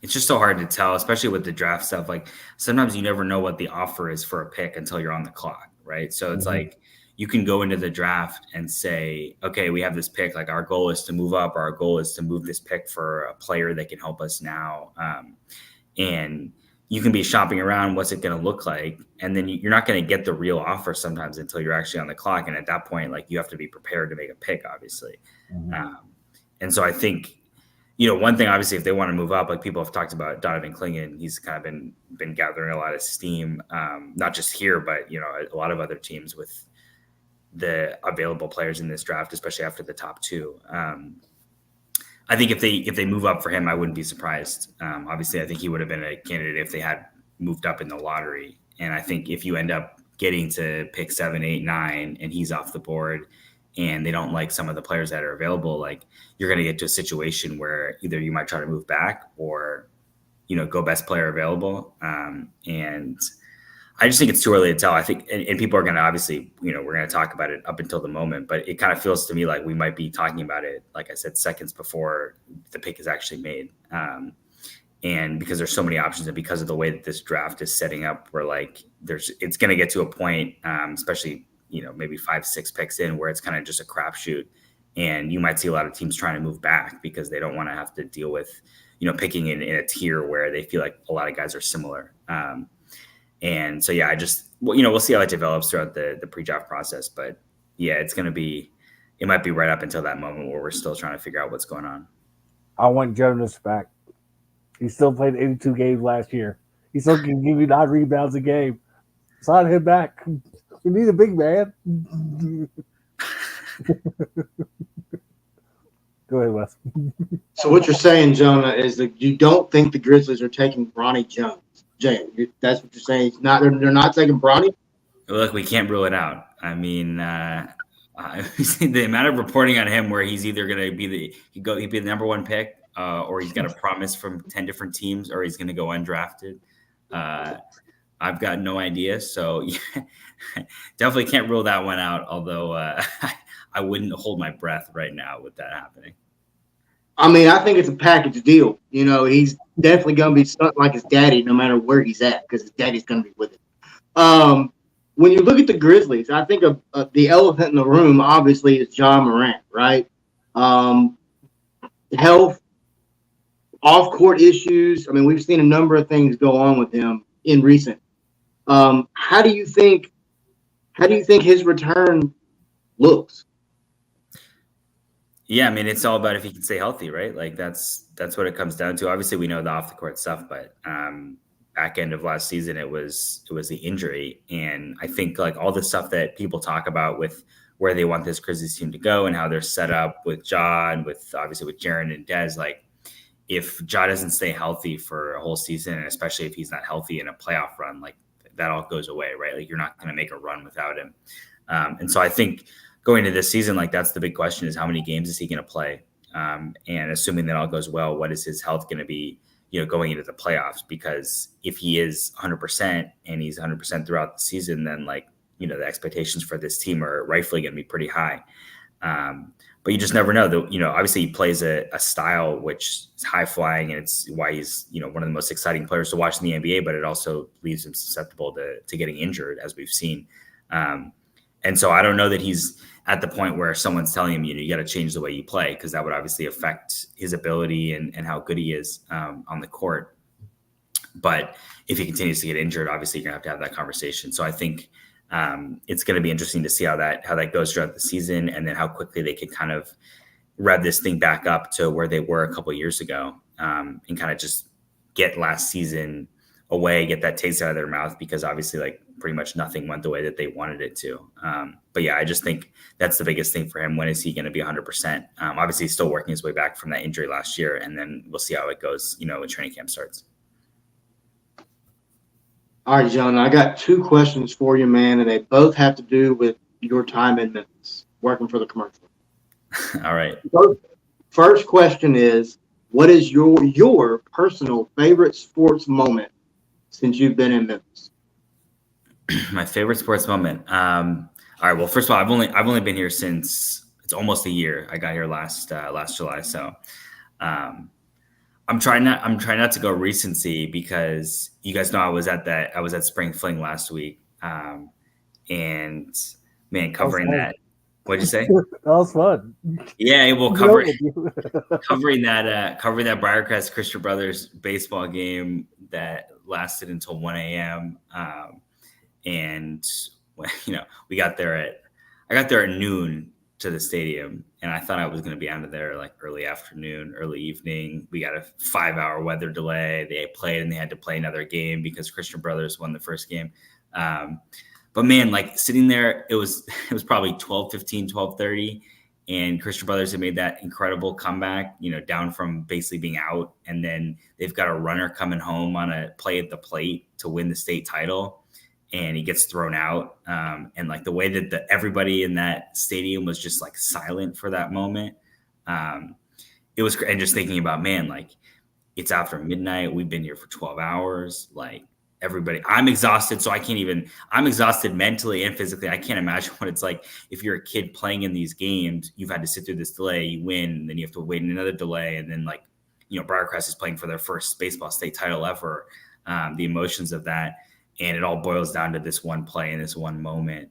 just so hard to tell, especially with the draft stuff. Like sometimes you never know what the offer is for a pick until you're on the clock, right? So it's like you can go into the draft and say, okay, we have this pick. Like our goal is to move up, or our goal is to move this pick for a player that can help us now. And you can be shopping around, what's it going to look like? And then you're not going to get the real offer sometimes until you're actually on the clock. And at that point, like you have to be prepared to make a pick, obviously. And so I think, one thing, obviously, if they want to move up, like people have talked about Donovan Clingan, he's kind of been gathering a lot of steam, not just here, but, a lot of other teams with the available players in this draft, especially after the top two. I think if they move up for him, I wouldn't be surprised. Obviously, I think he would have been a candidate if they had moved up in the lottery. And I think if you end up getting to pick 7, 8, 9, and he's off the board, and they don't like some of the players that are available, like you're going to get to a situation where either you might try to move back or, go best player available. And I just think it's too early to tell. I think, and people are going to obviously, we're going to talk about it up until the moment, but it kind of feels to me like we might be talking about it, like I said, seconds before the pick is actually made. And because there's so many options, and because of the way that this draft is setting up, where like it's going to get to a point, especially maybe 5-6 picks in, where it's kind of just a crapshoot. And you might see a lot of teams trying to move back because they don't want to have to deal with, picking in a tier where they feel like a lot of guys are similar. And so, yeah, we'll see how it develops throughout the pre-draft process. But yeah, it might be right up until that moment where we're still trying to figure out what's going on. I want Jonas back. He still played 82 games last year. He still can give you 9 rebounds a game. Sign him back. We need a big man. Go ahead, Wes. So what you're saying, Jonah, is that you don't think the Grizzlies are taking Bronny Jones. Jay, that's what you're saying. They're not taking Bronny? Look, we can't rule it out. I mean, the amount of reporting on him where he's either going to be he'd be the number 1 pick, or he's got a promise from 10 different teams, or he's going to go undrafted. I've got no idea. So yeah, definitely can't rule that one out. Although I wouldn't hold my breath right now with that happening. I mean, I think it's a package deal. He's definitely going to be something like his daddy, no matter where he's at, because his daddy's going to be with him. When you look at the Grizzlies, I think the elephant in the room, obviously, is John Morant, right? Health, off-court issues. I mean, we've seen a number of things go on with him in recent. How do you think his return looks? Yeah, I mean, it's all about if he can stay healthy, right? Like that's what it comes down to. Obviously, we know the off the court stuff, but back end of last season, it was the injury, and I think like all the stuff that people talk about with where they want this Grizzlies team to go and how they're set up with Ja and with Jaren and Dez, like if Ja doesn't stay healthy for a whole season, and especially if he's not healthy in a playoff run, like that all goes away, right? Like you're not going to make a run without him, and so I think. Going into this season, like that's the big question is how many games is he going to play? And assuming that all goes well, what is his health going to be, going into the playoffs? Because if he is 100% and he's 100% throughout the season, then the expectations for this team are rightfully going to be pretty high. But you just never know. Obviously he plays a style which is high flying, and it's why he's, one of the most exciting players to watch in the NBA, but it also leaves him susceptible to getting injured, as we've seen. And so I don't know that he's at the point where someone's telling him, you got to change the way you play, because that would obviously affect his ability and how good he is on the court. But if he continues to get injured, obviously you're going to have that conversation. So I think it's going to be interesting to see how that goes throughout the season, and then how quickly they can kind of rev this thing back up to where they were a couple of years ago, and kind of just get last season away, get that taste out of their mouth, because obviously pretty much nothing went the way that they wanted it to. But yeah, I just think that's the biggest thing for him. When is he going to be 100%? Obviously he's still working his way back from that injury last year, and then we'll see how it goes, when training camp starts. All right, Jonah, I got 2 questions for you, man, and they both have to do with your time in Memphis, working for the commercial. All right. First question is, what is your personal favorite sports moment since you've been in Memphis? My favorite sports moment. All right. Well, first of all, I've only been here since it's almost a year. I got here last July. So, I'm trying not to go recency, because you guys know I was at Spring Fling last week. And man, covering that. What'd you say? That was fun. Yeah, well, covering that Briarcrest Christian Brothers baseball game that lasted until 1 a.m. And I got there at noon to the stadium, and I thought I was going to be out of there early afternoon, early evening. We got a 5-hour weather delay. They played, and they had to play another game because Christian Brothers won the first game. But man, sitting there, it was probably 12:15, 12:30, and Christian Brothers had made that incredible comeback, down from basically being out. And then they've got a runner coming home on a play at the plate to win the state title, and he gets thrown out. And the way that everybody in that stadium was just silent for that moment. It was, and just thinking about, man, it's after midnight. We've been here for 12 hours. Everybody, I'm exhausted. So I'm exhausted mentally and physically. I can't imagine what it's like if you're a kid playing in these games. You've had to sit through this delay, you win, and then you have to wait another delay. And then Briarcrest is playing for their first baseball state title ever. The emotions of that. and it all boils down to this one play and this one moment.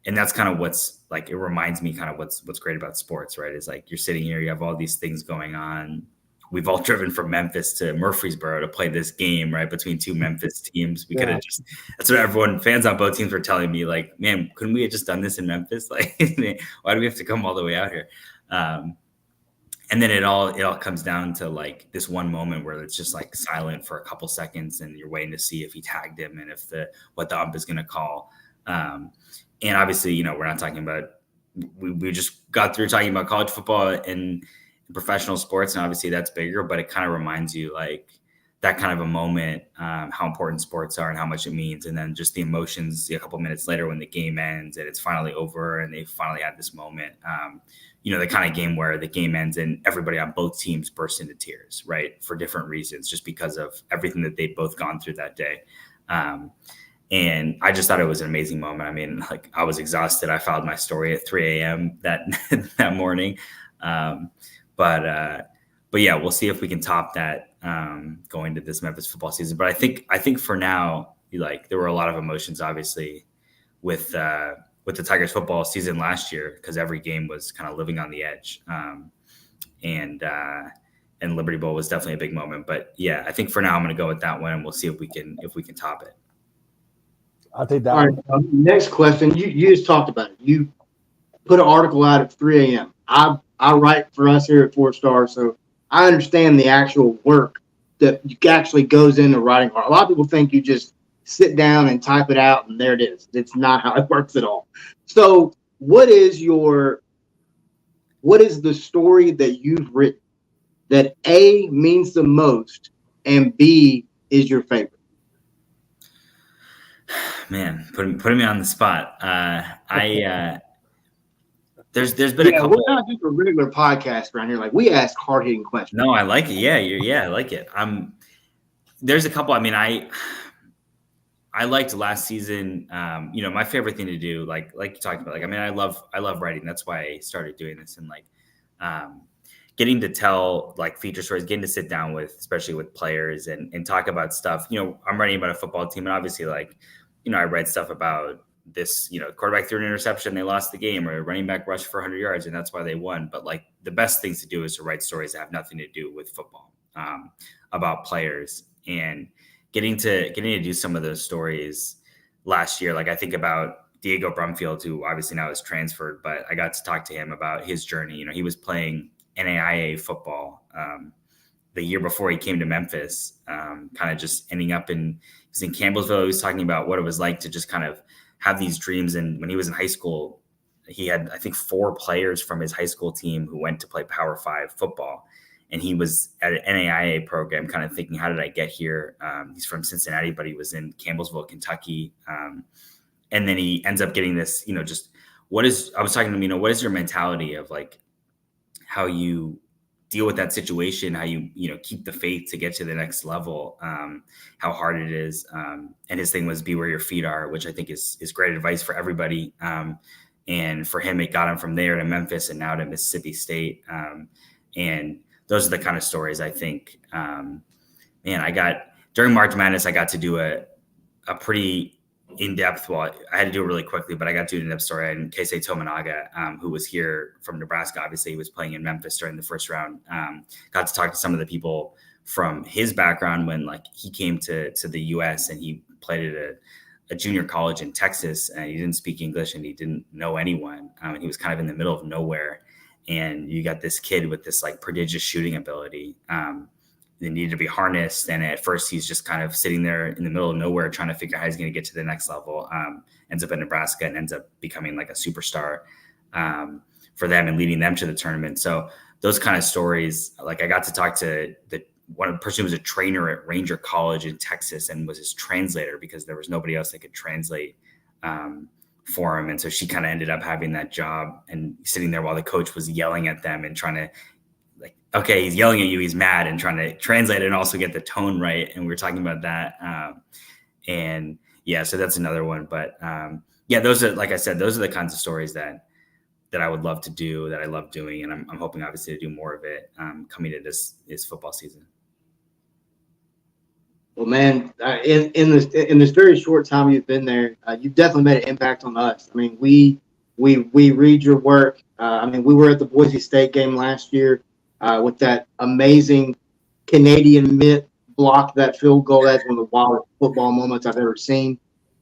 And that's kind of what's like, it reminds me kind of what's great about sports, right? Is like, you're sitting here, you have all these things going on. We've all driven from Memphis to Murfreesboro to play this game, right? Between two Memphis teams. We could have just, that's what fans on both teams were telling me, like, man, couldn't we have just done this in Memphis? Like, why do we have to come all the way out here? And then it all comes down to like this one moment where it's just like silent for a couple seconds and you're waiting to see if he tagged him and if what the ump is going to call. And obviously, we're not talking about, we just got through talking about college football and professional sports, and obviously that's bigger, but it kind of reminds you like that kind of a moment, how important sports are and how much it means. And then just the emotions a couple minutes later when the game ends and it's finally over and they finally had this moment, the kind of game where the game ends and everybody on both teams burst into tears, right? For different reasons, just because of everything that they'd both gone through that day. And I just thought it was an amazing moment. I mean, like, I was exhausted. I filed my story at 3 a.m. that morning. But yeah, we'll see if we can top that going to this Memphis football season. But I think for now, like, there were a lot of emotions, obviously, with the Tigers football season last year, because every game was kind of living on the edge. And Liberty Bowl was definitely a big moment. But yeah, I think for now I'm going to go with that one, and we'll see if we can top it. I'll take that. All right. Next question. You just talked about it. You put an article out at 3 a.m. I write for us here at 4 Star, so I understand the actual work that actually goes into writing. A lot of people think you just sit down and type it out and there it is. It's not how it works at all. So what is the story that you've written that A, means the most, and B, is your favorite? Man, putting me on the spot. There's been a couple. We're not just a regular podcast around here. Like, we ask hard-hitting questions. No, I like it. Yeah, I like it. There's a couple. I mean, I liked last season. My favorite thing to do, like you talked about. Like, I mean, I love writing. That's why I started doing this, and like, getting to tell like feature stories, getting to sit down with, especially with players, and talk about stuff. I'm writing about a football team, and obviously, like, I read stuff about this, quarterback threw an interception, they lost the game, or running back rushed for 100 yards, and that's why they won. But like, the best things to do is to write stories that have nothing to do with football, about players, and getting to do some of those stories last year. Like, I think about Diego Brumfield, who obviously now is transferred, but I got to talk to him about his journey. He was playing NAIA football the year before he came to Memphis, kind of just ending up in Campbellsville. He was talking about what it was like to just kind of have these dreams. And when he was in high school, he had, I think, 4 players from his high school team who went to play Power 5 football. And he was at an NAIA program kind of thinking, how did I get here? He's from Cincinnati, but he was in Campbellsville, Kentucky. And then he ends up getting this, I was talking to him, what is your mentality of like how you deal with that situation, how you keep the faith to get to the next level, how hard it is. And his thing was be where your feet are, which I think is great advice for everybody. And for him, it got him from there to Memphis and now to Mississippi State. And those are the kind of stories I think, during March Madness, I got to do a pretty in-depth, I had to do it really quickly, but I got to do an in-depth story on Keisei Tominaga, who was here from Nebraska. Obviously, he was playing in Memphis during the first round. Got to talk to some of the people from his background when like he came to the U.S. and he played at a junior college in Texas, and he didn't speak English and he didn't know anyone. And he was kind of in the middle of nowhere. And you got this kid with this like prodigious shooting ability. They needed to be harnessed. And at first he's just kind of sitting there in the middle of nowhere trying to figure out how he's going to get to the next level. Ends up in Nebraska and ends up becoming like a superstar for them and leading them to the tournament. So those kind of stories, like I got to talk to one person who was a trainer at Ranger College in Texas and was his translator because there was nobody else that could translate for him. And so she kind of ended up having that job and sitting there while the coach was yelling at them and trying to, like, okay, he's yelling at you, he's mad, and trying to translate it and also get the tone right. And we were talking about that. And yeah, so that's another one. But yeah, those are, like I said, those are the kinds of stories that I would love to do, that I love doing. And I'm hoping obviously to do more of it coming to this football season. Well, man, in this very short time you've been there, you've definitely made an impact on us. I mean, we read your work. I mean, we were at the Boise State game last year with that amazing Canadian mitt block that field goal. That's one of the wildest football moments I've ever seen.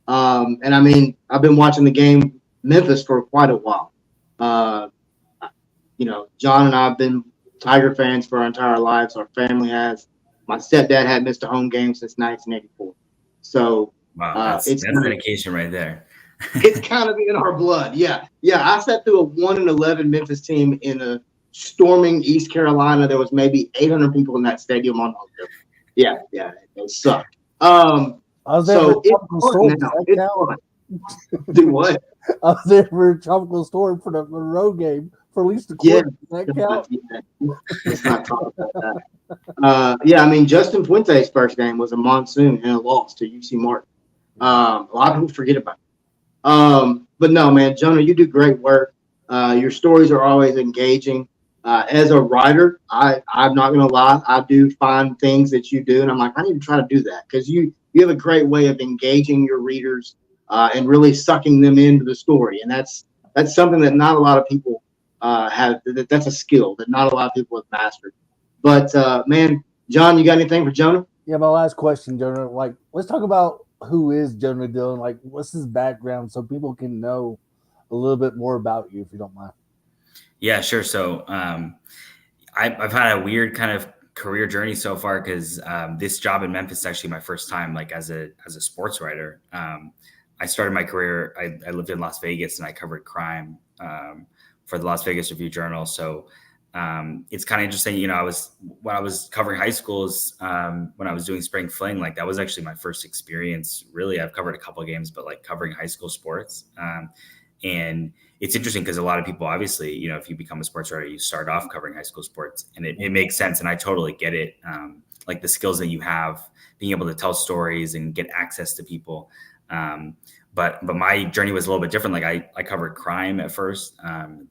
And I mean, I've been watching the game Memphis for quite a while. John and I have been Tiger fans for our entire lives. Our family has. My stepdad hadn't missed a home game since 1984. So Wow, that's dedication right there. It's kind of in our blood. Yeah. I sat through a 1-11 Memphis team in a storming East Carolina. There was maybe 800 people in that stadium on home field. Yeah, it sucked. I was there for a tropical storm. Do what? I was there for a tropical storm for the road game for at least a quarter. Does that count? Let's not talk about that. I mean, Justin Fuente's first game was a monsoon and a loss to UC Martin. A lot of people forget about it. But no, man, Jonah, you do great work. Your stories are always engaging. As a writer, I'm not going to lie. I do find things that you do, and I'm like, I need to try to do that because you have a great way of engaging your readers and really sucking them into the story. And that's something that not a lot of people have. That's a skill that not a lot of people have mastered. But, man, John, you got anything for Jonah? Yeah, my last question, Jonah. Like, let's talk about who is Jonah Dillon. Like, what's his background so people can know a little bit more about you, if you don't mind. Yeah, sure. So I've had a weird kind of career journey so far because this job in Memphis is actually my first time like as a sports writer. I started my career, I lived in Las Vegas and I covered crime for the Las Vegas Review-Journal. So it's kind of interesting, when I was covering high schools, when I was doing spring fling, like that was actually my first experience. Really, I've covered a couple of games, but like covering high school sports. And it's interesting because a lot of people, obviously, if you become a sports writer, you start off covering high school sports, and it makes sense. And I totally get it. Like the skills that you have, being able to tell stories and get access to people. But my journey was a little bit different. Like I covered crime at first.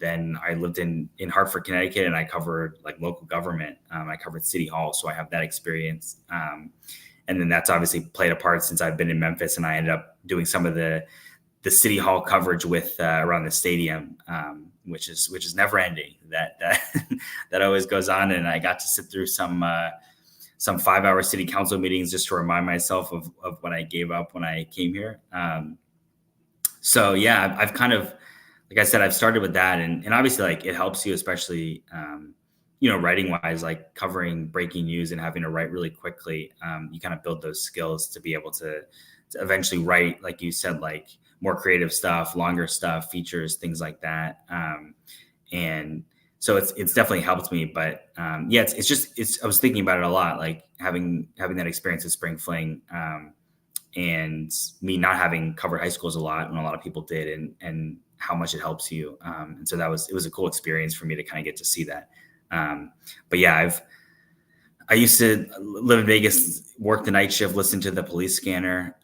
Then I lived in Hartford, Connecticut, and I covered like local government. I covered City Hall, so I have that experience. And then that's obviously played a part since I've been in Memphis, and I ended up doing some of the City Hall coverage with around the stadium, which is never ending. That always goes on, and I got to sit through some 5-hour city council meetings just to remind myself of what I gave up when I came here. So yeah, I've kind of, like I said, I've started with that, and obviously like it helps you, especially writing wise, like covering breaking news and having to write really quickly. You kind of build those skills to be able to eventually write, like you said, like more creative stuff, longer stuff, features, things like that. And so it's definitely helped me, but it's I was thinking about it a lot, like having that experience with spring fling, and me not having covered high schools a lot when a lot of people did, and how much it helps you. And so it was a cool experience for me to kind of get to see that. But yeah, I used to live in Vegas, work the night shift, listen to the police scanner,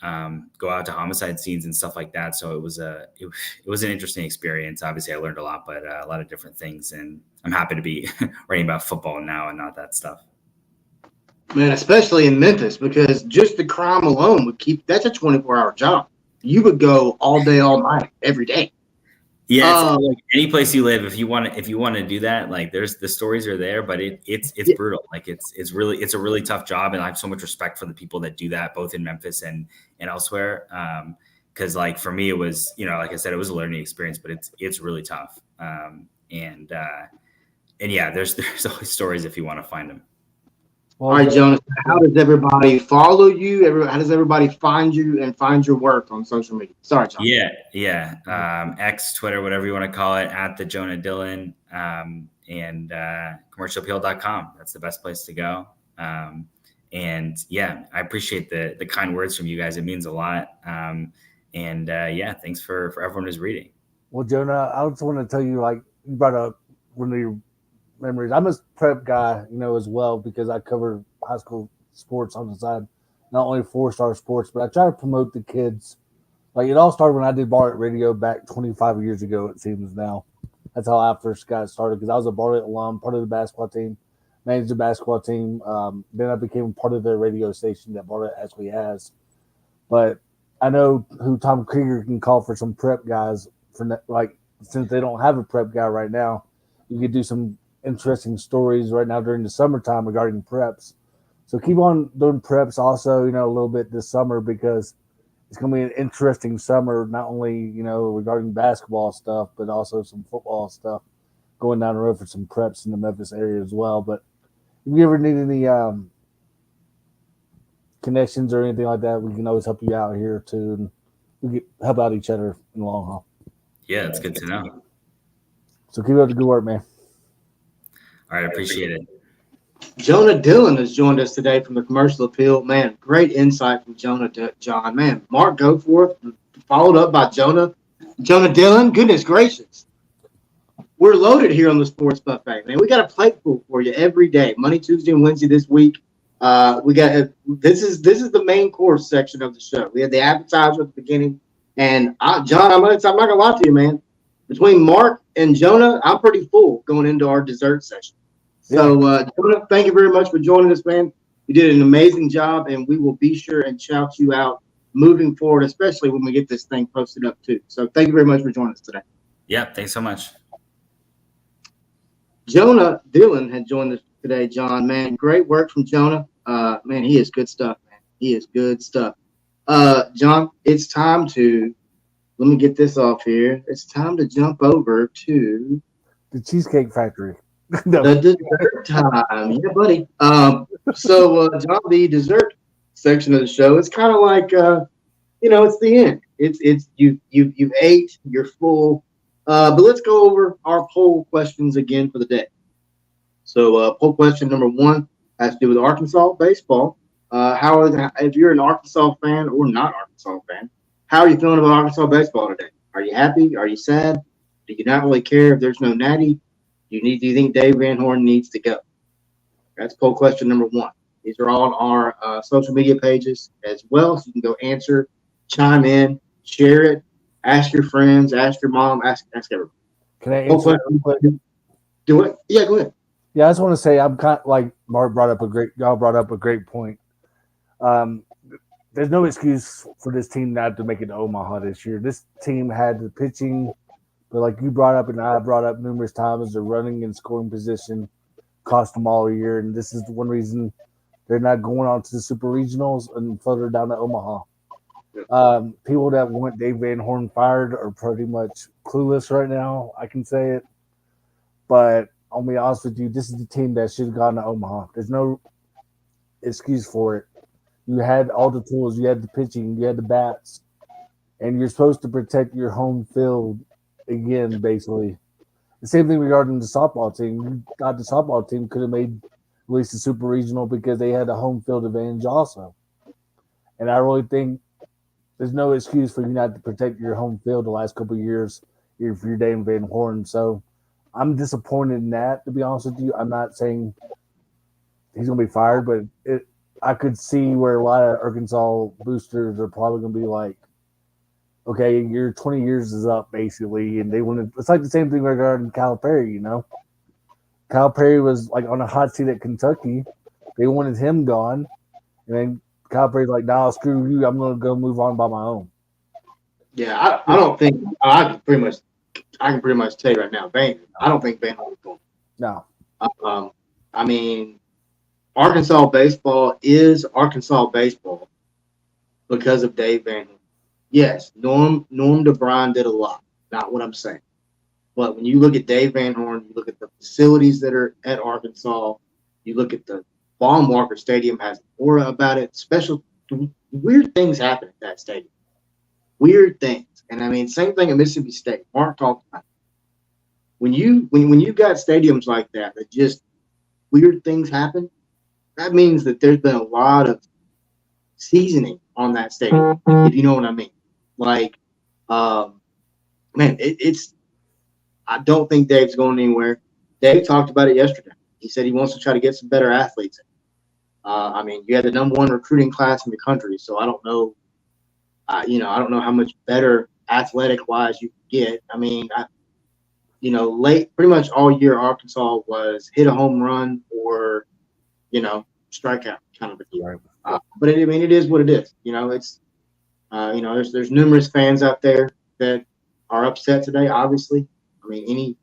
go out to homicide scenes and stuff like that. So it was an interesting experience. Obviously I learned a lot, but a lot of different things, and I'm happy to be writing about football now and not that stuff. Man, especially in Memphis, because just the crime alone that's a 24-hour job. You would go all day, all night, every day. Yeah, it's like any place you live, if you want to do that, like the stories are there, but it's brutal. Like it's a really tough job, and I have so much respect for the people that do that, both in Memphis and elsewhere. Because like for me, it was, like I said, it was a learning experience, but it's really tough. And yeah, there's always stories if you want to find them. All right, Jonah, how does everybody follow you? How does everybody find you and find your work on social media? Sorry, John. Yeah. X, Twitter, whatever you want to call it, at the Jonah Dillon, and commercialappeal.com. That's the best place to go. And yeah, I appreciate the kind words from you guys. It means a lot. Thanks for everyone who's reading. Well, Jonah, I just want to tell you, like, you brought up one of your memories. I'm a prep guy, as well, because I cover high school sports on the side, not only 4-star sports, but I try to promote the kids. Like, it all started when I did Bartlett Radio back 25 years ago, it seems now. That's how I first got started, because I was a Bartlett alum, part of the basketball team. managed the basketball team. Then I became part of the radio station that Florida actually has. But I know who Tom Krieger can call for some prep guys since they don't have a prep guy right now, you could do some interesting stories right now during the summertime regarding preps. So keep on doing preps also, a little bit this summer because it's going to be an interesting summer, not only, regarding basketball stuff, but also some football stuff going down the road for some preps in the Memphis area as well. But if you ever need any connections or anything like that, we can always help you out here too. And we can help out each other in the long haul. Yeah, it's good to know. So keep up the good work, man. All right, appreciate it. Jonah Dillon has joined us today from the Commercial Appeal. Man, great insight from Jonah, John. Man, Mark Goforth, followed up by Jonah Dillon. Goodness gracious. We're loaded here on the Sports Buffet, man. We got a plate full for you every day, Monday, Tuesday, and Wednesday this week. We got this is the main course section of the show. We had the appetizer at the beginning. And John, I'm not gonna lie to you, man. Between Mark and Jonah, I'm pretty full going into our dessert session. So, Jonah, thank you very much for joining us, man. You did an amazing job, and we will be sure and shout you out moving forward, especially when we get this thing posted up too. So, thank you very much for joining us today. Yeah, thanks so much. Jonah Dillon had joined us today, John. Man, great work from Jonah. Man, he is good stuff, man. He is good stuff. John, it's time to let me get this off here. It's time to jump over to the Cheesecake Factory. No. The dessert time. Yeah, buddy. So, John, the dessert section of the show, it's kind of like it's the end. It's you ate, you're full. But let's go over our poll questions again for the day. So, poll question number 1 has to do with Arkansas baseball. If you're an Arkansas fan or not Arkansas fan, how are you feeling about Arkansas baseball today? Are you happy? Are you sad? Do you not really care if there's no Natty? Do you think Dave Van Horn needs to go? That's poll question number 1. These are all on our social media pages as well, so you can go answer, chime in, share it, ask your friends, ask your mom, ask everyone. Can I answer? Do it? Yeah, go ahead. Yeah, I just want to say I'm kind of like Mark brought up a great point. There's no excuse for this team not to make it to Omaha this year. This team had the pitching, but like you brought up and I brought up numerous times, the running and scoring position cost them all year, and this is one reason they're not going on to the Super Regionals and further down to Omaha. People that want Dave Van Horn fired are pretty much clueless right now. I can say it, but I'll be honest with you, this is the team that should have gone to Omaha. There's no excuse for it. You had all the tools, you had the pitching, you had the bats, and you're supposed to protect your home field again, basically. The same thing regarding the softball team. You thought the softball team could have made at least a Super Regional because they had a home field advantage also. And I really think there's no excuse for you not to protect your home field the last couple of years if you're Dave Van Horn. So I'm disappointed in that, to be honest with you. I'm not saying he's going to be fired, but I could see where a lot of Arkansas boosters are probably going to be like, okay, your 20 years is up, basically. And they wanted – it's like the same thing regarding Calipari, Calipari was like on a hot seat at Kentucky. They wanted him gone. And then Calipari's like, nah, screw you. I'm going to go move on by my own. Yeah, I don't think – I can pretty much tell you right now, I don't think Van Horn's going. No. I mean, Arkansas baseball is Arkansas baseball because of Dave Van Horn. Yes, Norm DeBryan did a lot. Not what I'm saying. But when you look at Dave Van Horn, you look at the facilities that are at Arkansas, you look at the Baum-Walker Stadium has an aura about it. Special weird things happen at that stadium. Weird things. And I mean, same thing at Mississippi State. Mark talked about it. When you got stadiums like that just weird things happen, that means that there's been a lot of seasoning on that stadium, if you know what I mean. Like, man, it's I don't think Dave's going anywhere. Dave talked about it yesterday. He said he wants to try to get some better athletes in. I mean, you had the number 1 recruiting class in the country, so I don't know. I don't know how much better athletic-wise you can get. I mean, late, pretty much all year, Arkansas was hit a home run or, strikeout kind of a deal. Right. But it is what it is. It's, there's numerous fans out there that are upset today. Obviously, any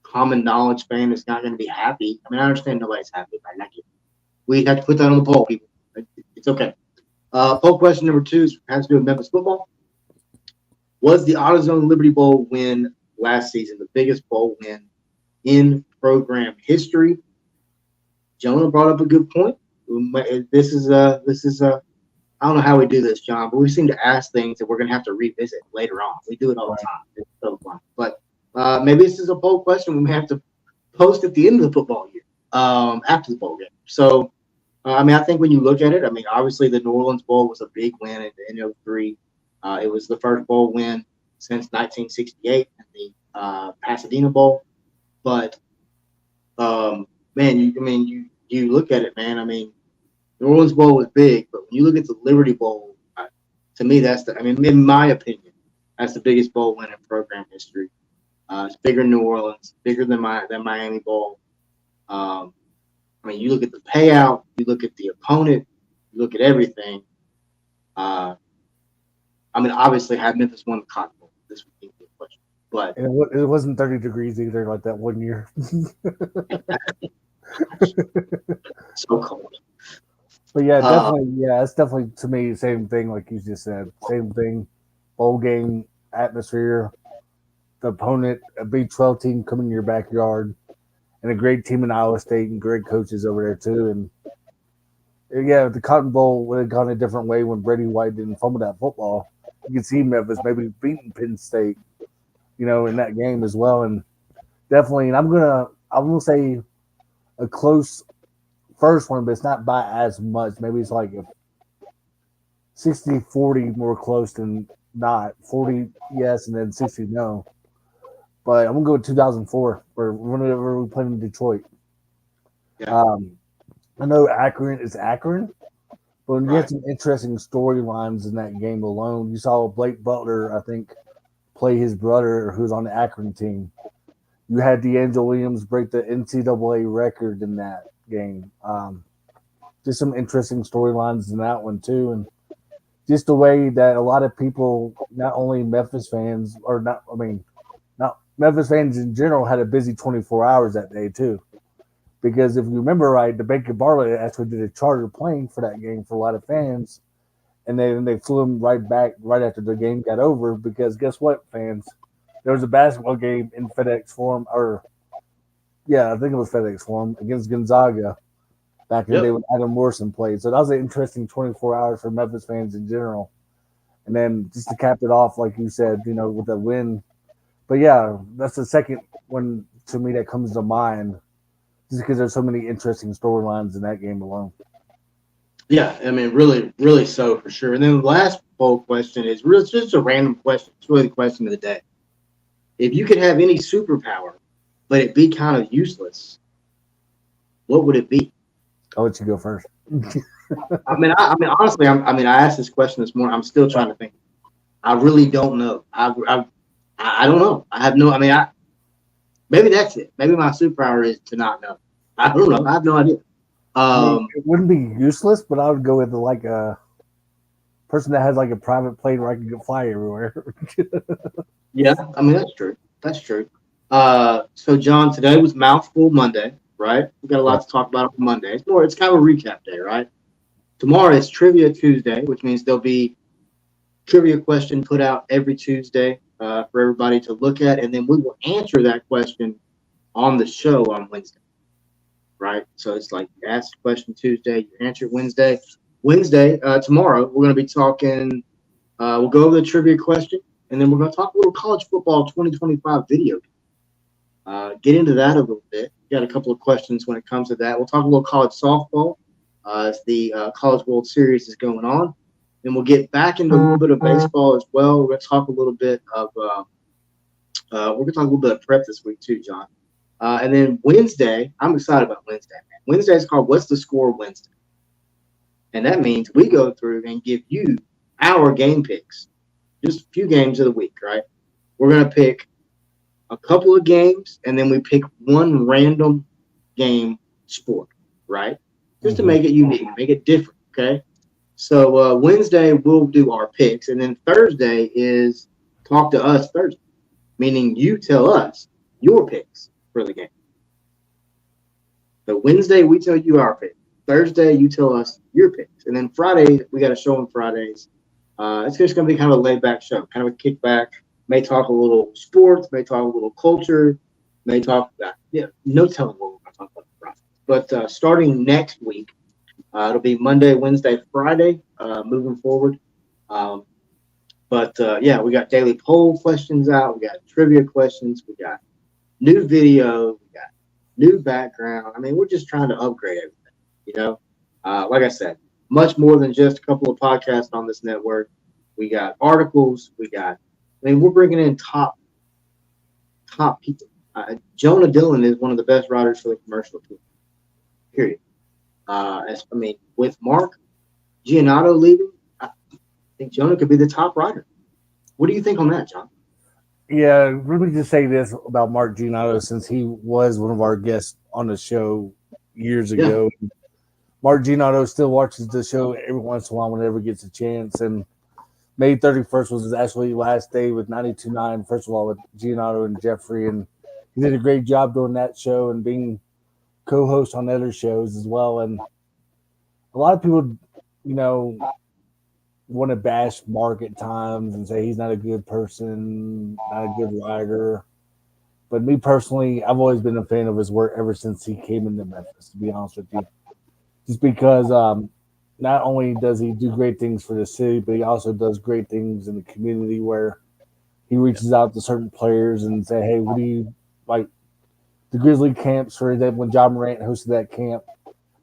common knowledge fan is not going to be happy. I understand nobody's happy. Right? We have to put that on the poll, people. It's okay. Poll question number 2 has to do with Memphis football. Was the AutoZone Liberty Bowl win last season the biggest bowl win in program history? Jonah brought up a good point. This is I don't know how we do this, John, but we seem to ask things that we're going to have to revisit later on. We do it all the time. It's so fun. But maybe this is a poll question we may have to post at the end of the football year, after the bowl game. So, I think when you look at it, obviously the New Orleans Bowl was a big win in 2003. It was the first bowl win since 1968 and the Pasadena Bowl. But, man, you look at it, man. New Orleans Bowl was big, but when you look at the Liberty Bowl, to me, in my opinion, that's the biggest bowl win in program history. It's bigger than New Orleans, bigger than Miami Bowl. You look at the payout, you look at the opponent, you look at everything. Obviously, had Memphis won the Cotton Bowl, this would be a good question. But it wasn't 30 degrees either, like that one year. So cold. But yeah, definitely, it's definitely to me the same thing, like you just said. Same thing, bowl game atmosphere, the opponent, a Big 12 team coming in your backyard, and a great team in Iowa State and great coaches over there too. And yeah, the Cotton Bowl would have gone a different way when Brady White didn't fumble that football. You can see Memphis maybe beating Penn State, in that game as well. And definitely, and I'm gonna say a close first one, but it's not by as much. Maybe it's like a 60-40 more close than not. 40 yes, and then 60 no. But I'm gonna go with 2004 or whenever we played in Detroit. Yeah. I know Akron is Akron, but when you get some interesting storylines in that game alone, you saw Blake Butler, I think, play his brother who's on the Akron team. You had D'Angelo Williams break the NCAA record in that game. Just some interesting storylines in that one too, and just the way that a lot of people, not only Memphis fans, not Memphis fans in general, had a busy 24 hours that day too. Because if you remember right, the Baker Barlett actually did a charter plane for that game for a lot of fans, and then they flew him right back right after the game got over. Because guess what, fans? There was a basketball game in FedEx Forum, I think it was FedEx Forum against Gonzaga back in the day when Adam Morrison played. So that was an interesting 24 hours for Memphis fans in general. And then just to cap it off, like you said, with a win. But yeah, that's the second one to me that comes to mind, just because there's so many interesting storylines in that game alone. Yeah, really, really so for sure. And then the last poll question is really just a random question. It's really the question of the day. If you could have any superpower, but it be kind of useless, what would it be? I'll let you go first. Honestly, I asked this question this morning. I'm still trying to think. I really don't know. I don't know. I have no. Maybe that's it. Maybe my superpower is to not know. I don't know. I have no idea. It wouldn't be useless, but I would go with like a person that has like a private plane where I can fly everywhere. Yeah, that's true. That's true. So John, today was Mouthful Monday, right? We got a lot to talk about on Monday. It's kind of a recap day, right? Tomorrow is Trivia Tuesday, which means there'll be trivia question put out every Tuesday for everybody to look at, and then we will answer that question on the show on Wednesday, right? So it's like you ask the question Tuesday, you answer it Wednesday. Tomorrow, we're going to be talking, we'll go over the trivia question, and then we're going to talk a little college football 2025 video. Get into that a little bit. We got a couple of questions when it comes to that. We'll talk a little college softball as the College World Series is going on. And we'll get back into a little bit of baseball as well. We're going to talk a little bit of prep this week too, John. And then Wednesday, I'm excited about Wednesday, man. Wednesday is called What's the Score Wednesday. And that means we go through and give you our game picks. Just a few games of the week, right? We're going to pick a couple of games, and then we pick one random game sport, right? Just to make it unique, make it different, okay? So Wednesday, we'll do our picks, and then Thursday is Talk to Us Thursday, meaning you tell us your picks for the game. So Wednesday, we tell you our picks. Thursday, you tell us your picks. And then Friday, we got a show on Fridays. It's just going to be kind of a laid-back show, kind of a kickback. May talk a little sports, may talk a little culture, may talk no telling what we're going to talk about Friday. But starting next week, it'll be Monday, Wednesday, Friday, moving forward. We got daily poll questions out. We got trivia questions. We got new video. We got new background. I mean, we're just trying to upgrade everything, Like I said, much more than just a couple of podcasts on this network. We got articles. We're bringing in top people. Jonah Dillon is one of the best writers for the commercial team, period. With Mark Giannotto leaving, I think Jonah could be the top writer. What do you think on that, John? Yeah, let me just say this about Mark Giannotto, since he was one of our guests on the show years ago. Yeah. Mark Giannotto still watches the show every once in a while whenever he gets a chance. And May 31st was his actually last day with 92.9, first of all, with Giannotto and Jeffrey. And he did a great job doing that show and being co-host on other shows as well. And a lot of people, want to bash Mark at times and say he's not a good person, not a good writer. But me personally, I've always been a fan of his work ever since he came into Memphis, to be honest with you. Just because not only does he do great things for the city, but he also does great things in the community where he reaches out to certain players and say, hey, what do you like? The Grizzly camps, for example, when John Morant hosted that camp,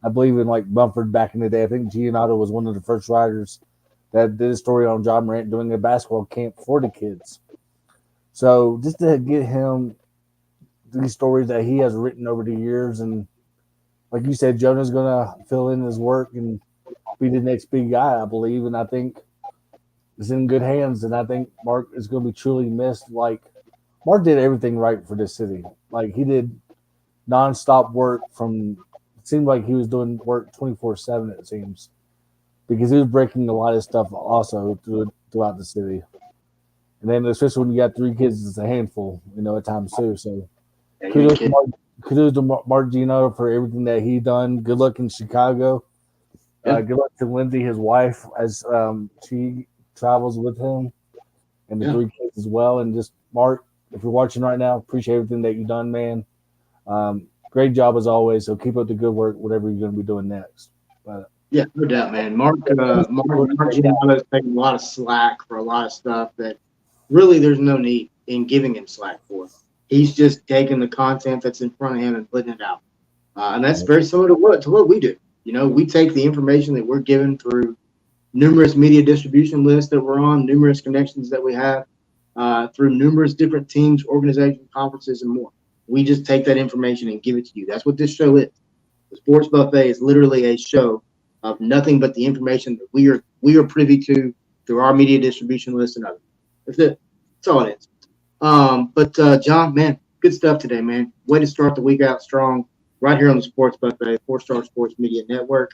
I believe in Mumford back in the day. I think Giannotto was one of the first writers that did a story on John Morant doing a basketball camp for the kids. So just to get him these stories that he has written over the years, and like you said, Jonah's going to fill in his work and be the next big guy, I believe. And I think it's in good hands. And I think Mark is going to be truly missed. Mark did everything right for this city. He did nonstop work it seemed like he was doing work 24/7, it seems, because he was breaking a lot of stuff also throughout the city. And then especially when you got 3 kids, it's a handful, at times too. So kudos to Mark Giannotto for everything that he done. Good luck in Chicago. Good luck to Lindsay, his wife, as she travels with him, and the 3 kids as well. And just Mark, if you're watching right now, appreciate everything that you've done, man. Great job as always. So keep up the good work, whatever you're going to be doing next. But yeah, no doubt, man. Mark Giannotto is taking a lot of slack for a lot of stuff that really there's no need in giving him slack for. He's just taking the content that's in front of him and putting it out. And that's very similar to what we do. We take the information that we're given through numerous media distribution lists that we're on, numerous connections that we have through numerous different teams, organizations, conferences, and more. We just take that information and give it to you. That's what this show is. The Sports Buffet is literally a show of nothing but the information that we are privy to through our media distribution list and others. That's it. That's all it is. John, man, good stuff today, man. Way to start the week out strong right here on the Sports Buffet, 4-Star Sports Media Network.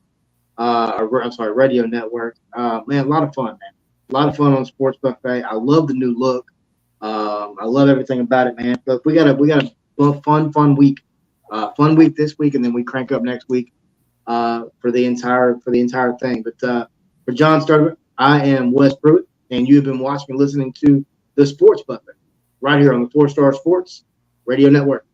Radio Network. Man, a lot of fun, man. A lot of fun on the Sports Buffet. I love the new look. I love everything about it, man. But we got a fun week. Fun week this week, and then we crank up next week for the entire thing. But for John Starter, I am Wes Pruitt, and you have been watching and listening to the Sports Buffet right here on the 4-Star Sports Radio Network.